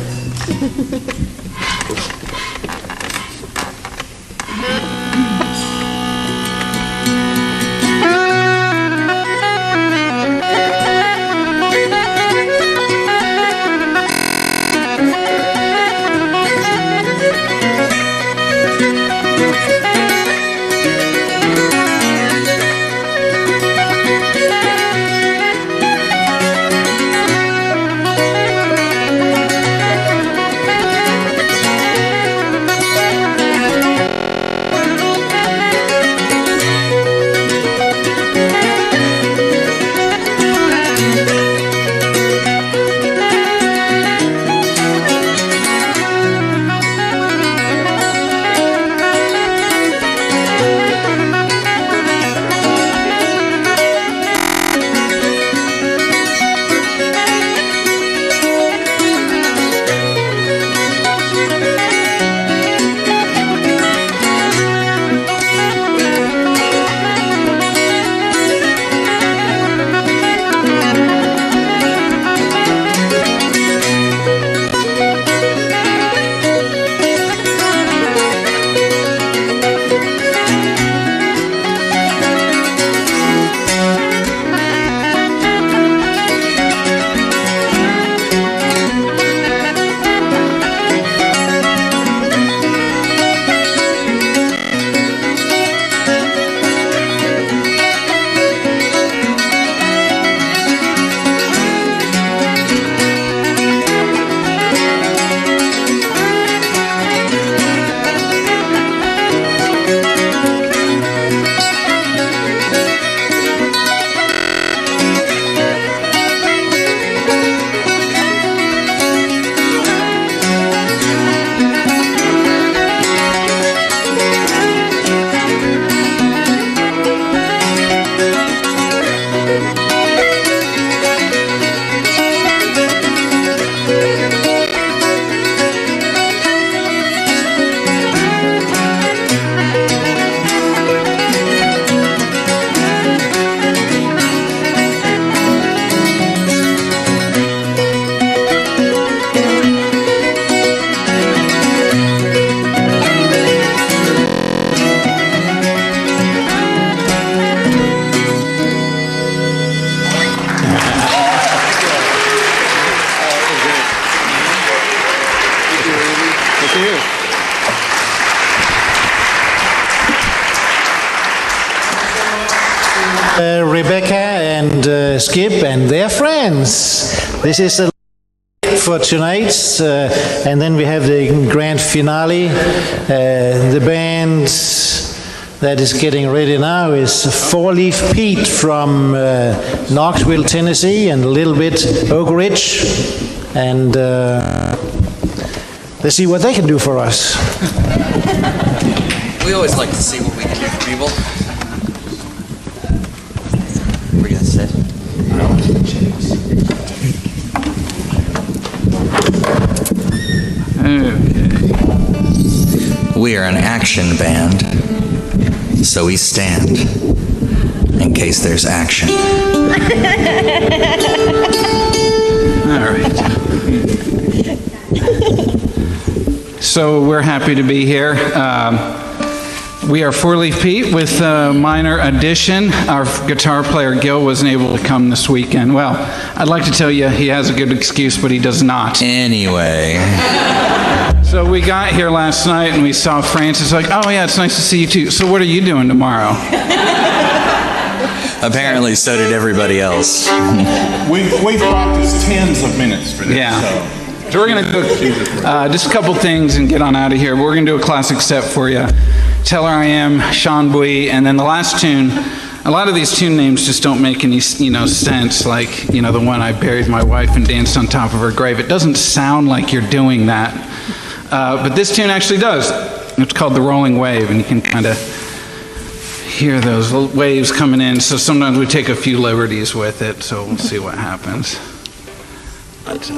Rebecca and Skip and their friends. This is the for tonight, and then we have the grand finale. The band that is getting ready now is Four Leaf Pete from Knoxville, Tennessee, and a little bit Oak Ridge, and let's see what they can do for us. We always like to see what we can do for people. We're gonna sit. Okay. We are an action band, so we stand in case there's action. All right. So we're happy to be here. We are Four Leaf Pete with a minor addition. Our guitar player Gil wasn't able to come this weekend. Well, I'd like to tell you he has a good excuse, but he does not. Anyway. So we got here last night and we saw Francis, like, oh yeah, it's nice to see you too. So what are you doing tomorrow? Apparently so did everybody else. We've practiced tens of minutes for this. Yeah. So we're going to do just a couple things and get on out of here. We're going to do a classic set for you. Tell Her I Am, Sean Bui, and then the last tune. A lot of these tune names just don't make any, sense. Like, the one I buried my wife and danced on top of her grave. It doesn't sound like you're doing that. But this tune actually does. It's called the rolling wave, and you can kind of hear those waves coming in. So sometimes we take a few liberties with it, so we'll see what happens. But,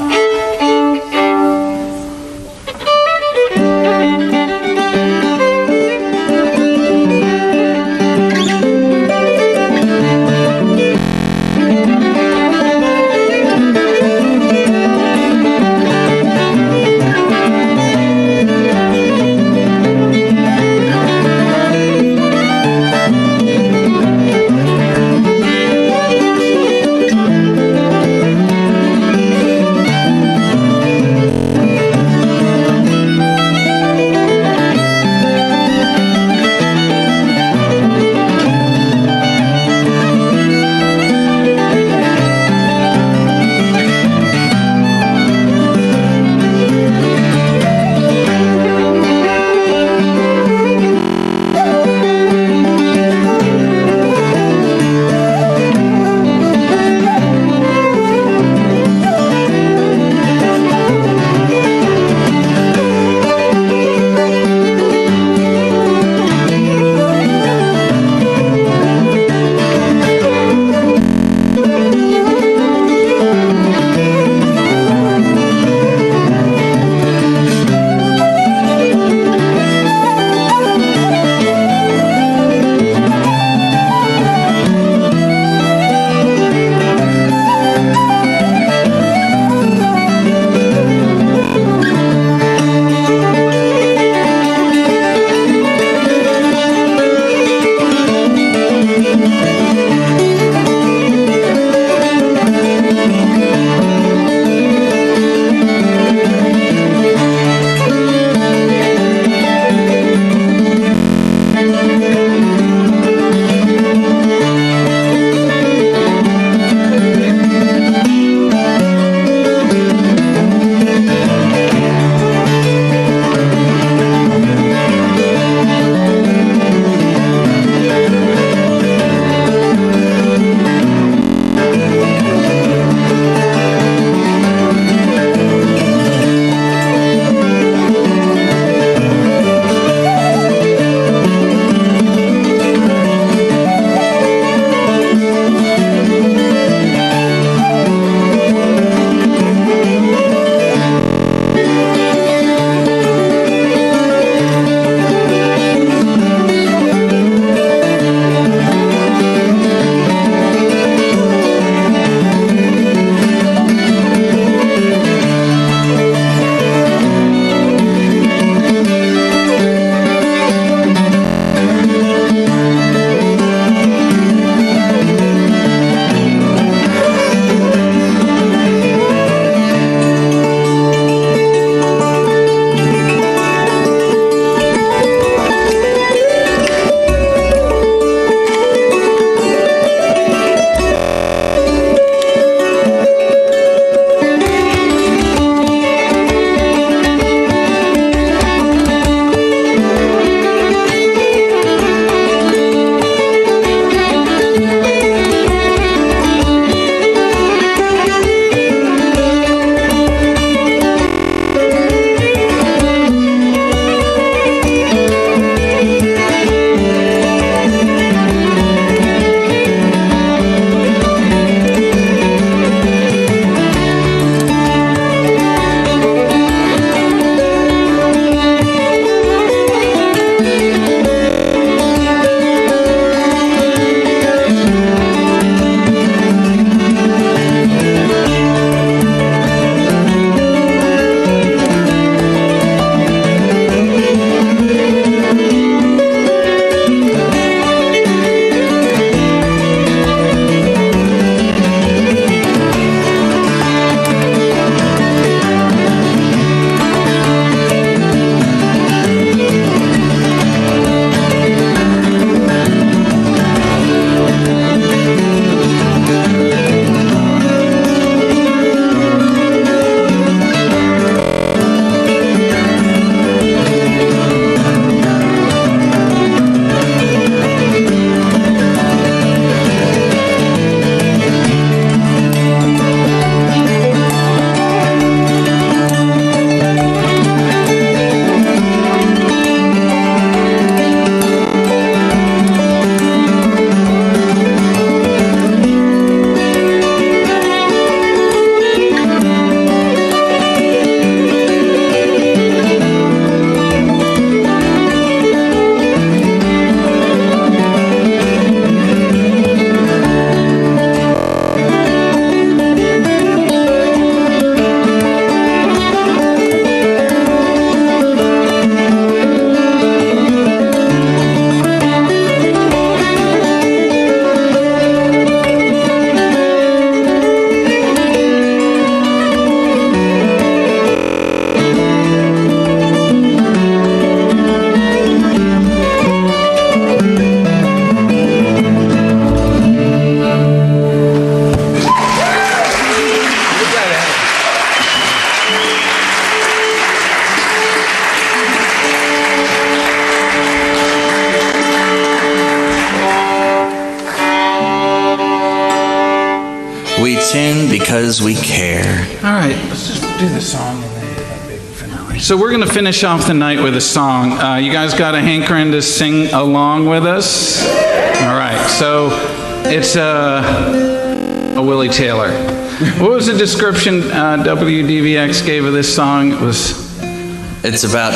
tuned because we care. All right, let's just do the song and then that big finale. So we're going to finish off the night with a song. You guys got a hankering to sing along with us? All right, so it's a Willie Taylor. What was the description WDVX gave of this song? It's about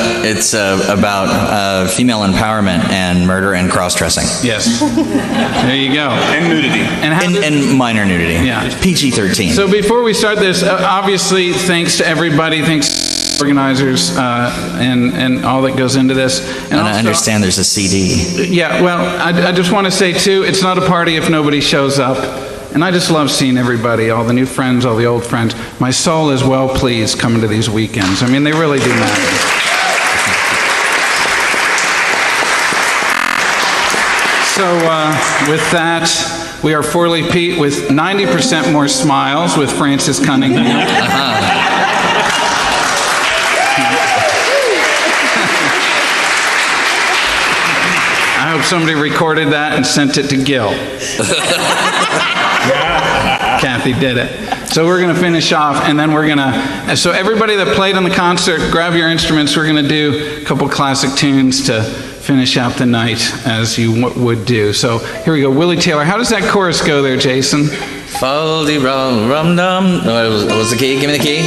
female empowerment and murder and cross-dressing. Yes. There you go. And nudity. And minor nudity. Yeah. PG-13. So before we start this, obviously, thanks to everybody, thanks to organizers and all that goes into this. And I understand there's a CD. Yeah, well, I just want to say, too, it's not a party if nobody shows up. And I just love seeing everybody, all the new friends, all the old friends. My soul is well pleased coming to these weekends. I mean, they really do matter. So with that, we are Forley Pete with 90% more smiles with Francis Cunningham. I hope somebody recorded that and sent it to Gil. Kathy did it. So we're going to finish off, and then we're going to... So everybody that played on the concert, grab your instruments. We're going to do a couple classic tunes to finish out the night, as you would do. So here we go. Willie Taylor. How does that chorus go there, Jason? Fal-de-ral-rum-dum. What was the key? Give me the key.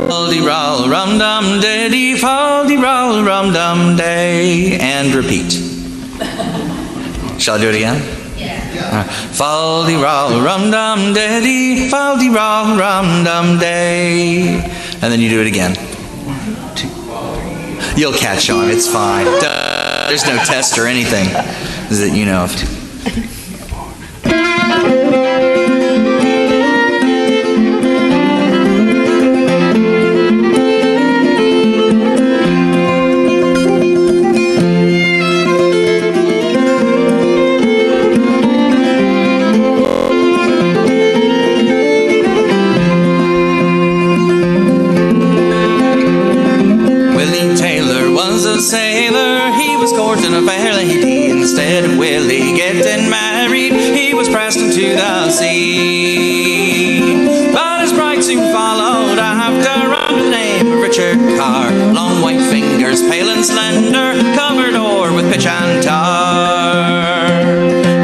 Fal-de-ral-rum-dum-diddy, fal-de-ral-rum-dum-day. And repeat. Shall I do it again? Yeah. Fal-de-ral-rum-dum-diddy, fal-de-ral-rum-dum-day. And then you do it again. 1, 2, 3. You'll catch on. It's fine. Duh. There's no test or anything. Is that you know? Sailor, he was courting a fair lady. Instead of Willie getting married, he was pressed into the sea. But his bride soon followed after under the name of Richard Carr. Long white fingers, pale and slender, covered o'er with pitch and tar.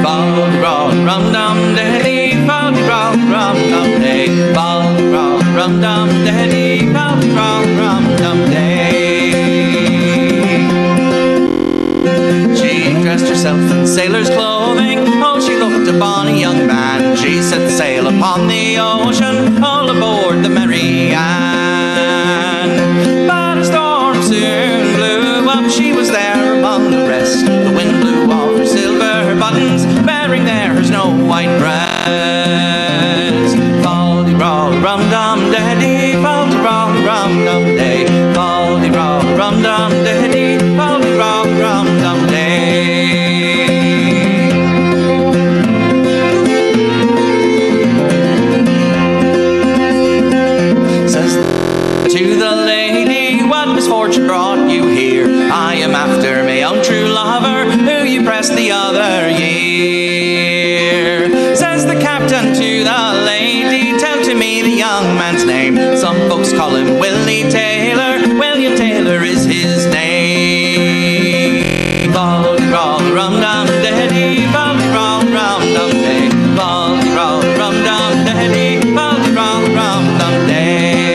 Fal-de-ral-rum-dum-diddy, fal-de-ral-rum-dum-day, fal-de-ral-rum-dum-diddy, fal-de-ral-rum-dum-day. She dressed herself in sailor's clothing. Oh, she looked a bonny young man. She set sail upon the ocean, all aboard the Mary Ann. But a storm soon blew up. She was there among the rest. The wind blew off her silver buttons, bearing there her snow white breast. Fal-de-ral-rum-dum-diddy, fal-de-ral-rum-dum-day, fal-de-ral-rum-dum-diddy, fal-de-ral-rum-dum-day. Says to the lady, what misfortune brought you here? I am after my own true lover, who you pressed the other year. Says the captain to the lady, tell to me the young man's name. Some folks call him Willie Taylor. William Taylor is his name. Fal-de-ral-rum-dum-diddy, fal-de-ral-rum-dum-day, fal-de-ral-rum-dum-diddy, fal-de-ral-rum-dum-day.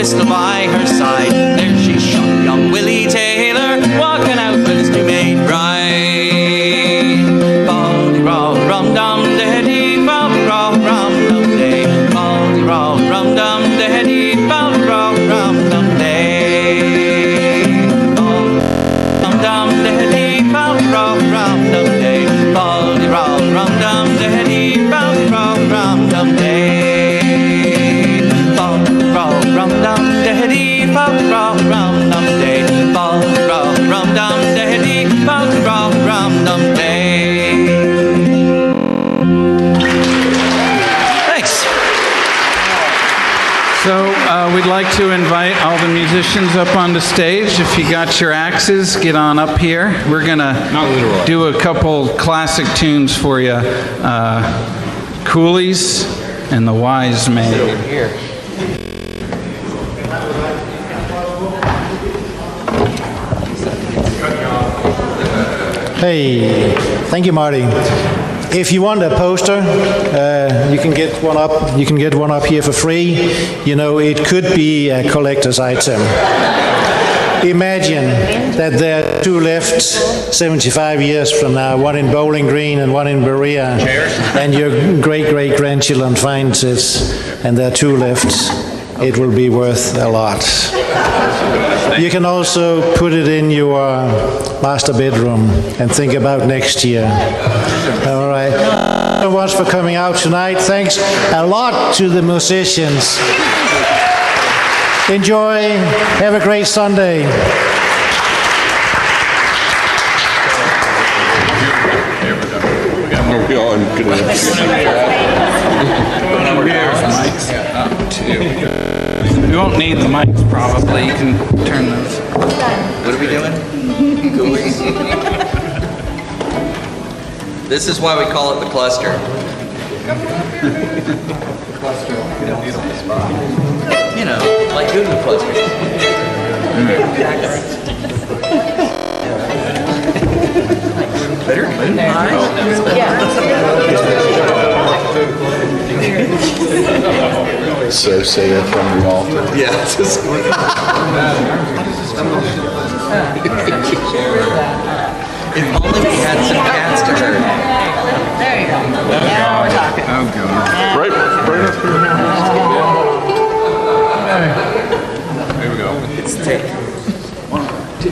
pistol by her side. There she shot young Willie Taylor, walking out with his new maid bride. Baldy roll, rum dum daddy, baldy roll, rum dum day. Baldy roll, rum dum daddy, baldy roll, rum dum day. Rum dum daddy, baldy roll, rum dum day. Baldy roll, rum dum daddy, baldy roll, rum dum day. Baldy roll, rum dum daddy, baldy roll, rum dum day. Baldy roll, rum dum daddy, baldy roll, rum dum day. Thanks. So we'd like to invite all the musicians up on the stage. If you got your axes, get on up here. We're gonna do a couple classic tunes for you. Coolies and the Wise Man. Hey, thank you, Marty. If you want a poster, you can get one up. You can get one up here for free. You know, it could be a collector's item. Imagine that there are two left 75 years from now, one in Bowling Green and one in Berea, and your great-great-grandchildren finds it, and there are two left. It will be worth a lot. You can also put it in your master bedroom and think about next year. All right. Thank you so much for coming out tonight. Thanks a lot to the musicians. Enjoy. Have a great Sunday. We won't need the mics probably. You can turn those. What are we doing? Coolies. This is why we call it the cluster. You know, like Google clusters. Better moon So say it from the altar. Yeah. If only we had some cats to herd. There you go. Now we're talking. Oh, God. Right up here. Here we go. It's take. 1, 2.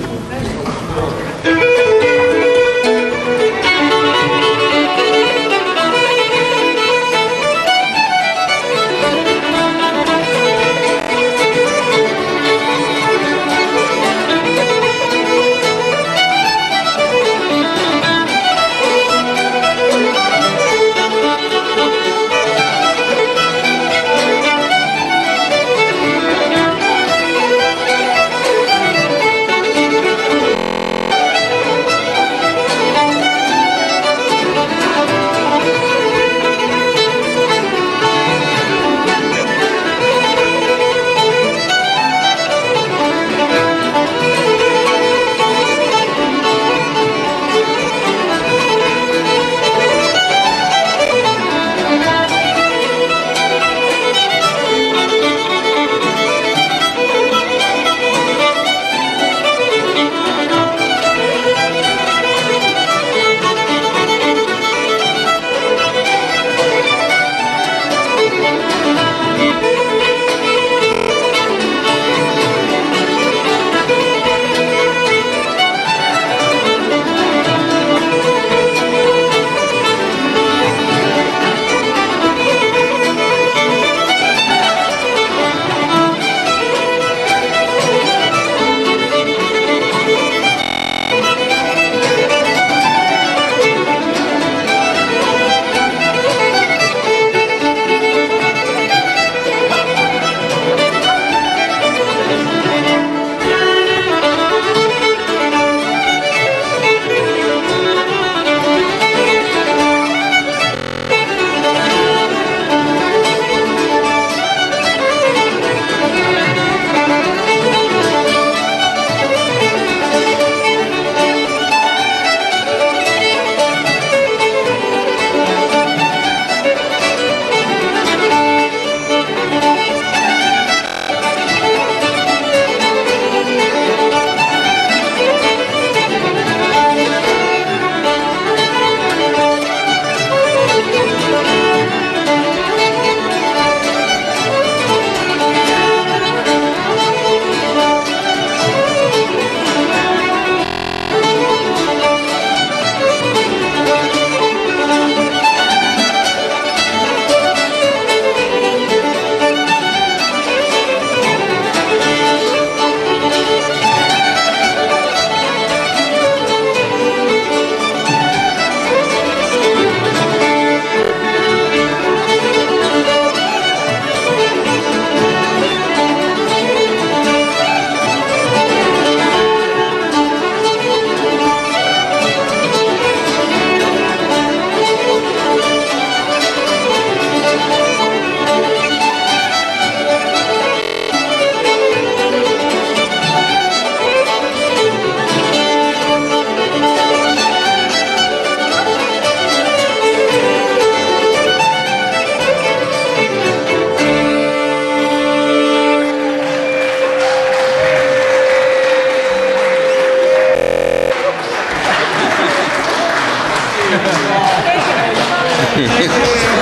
Yeah.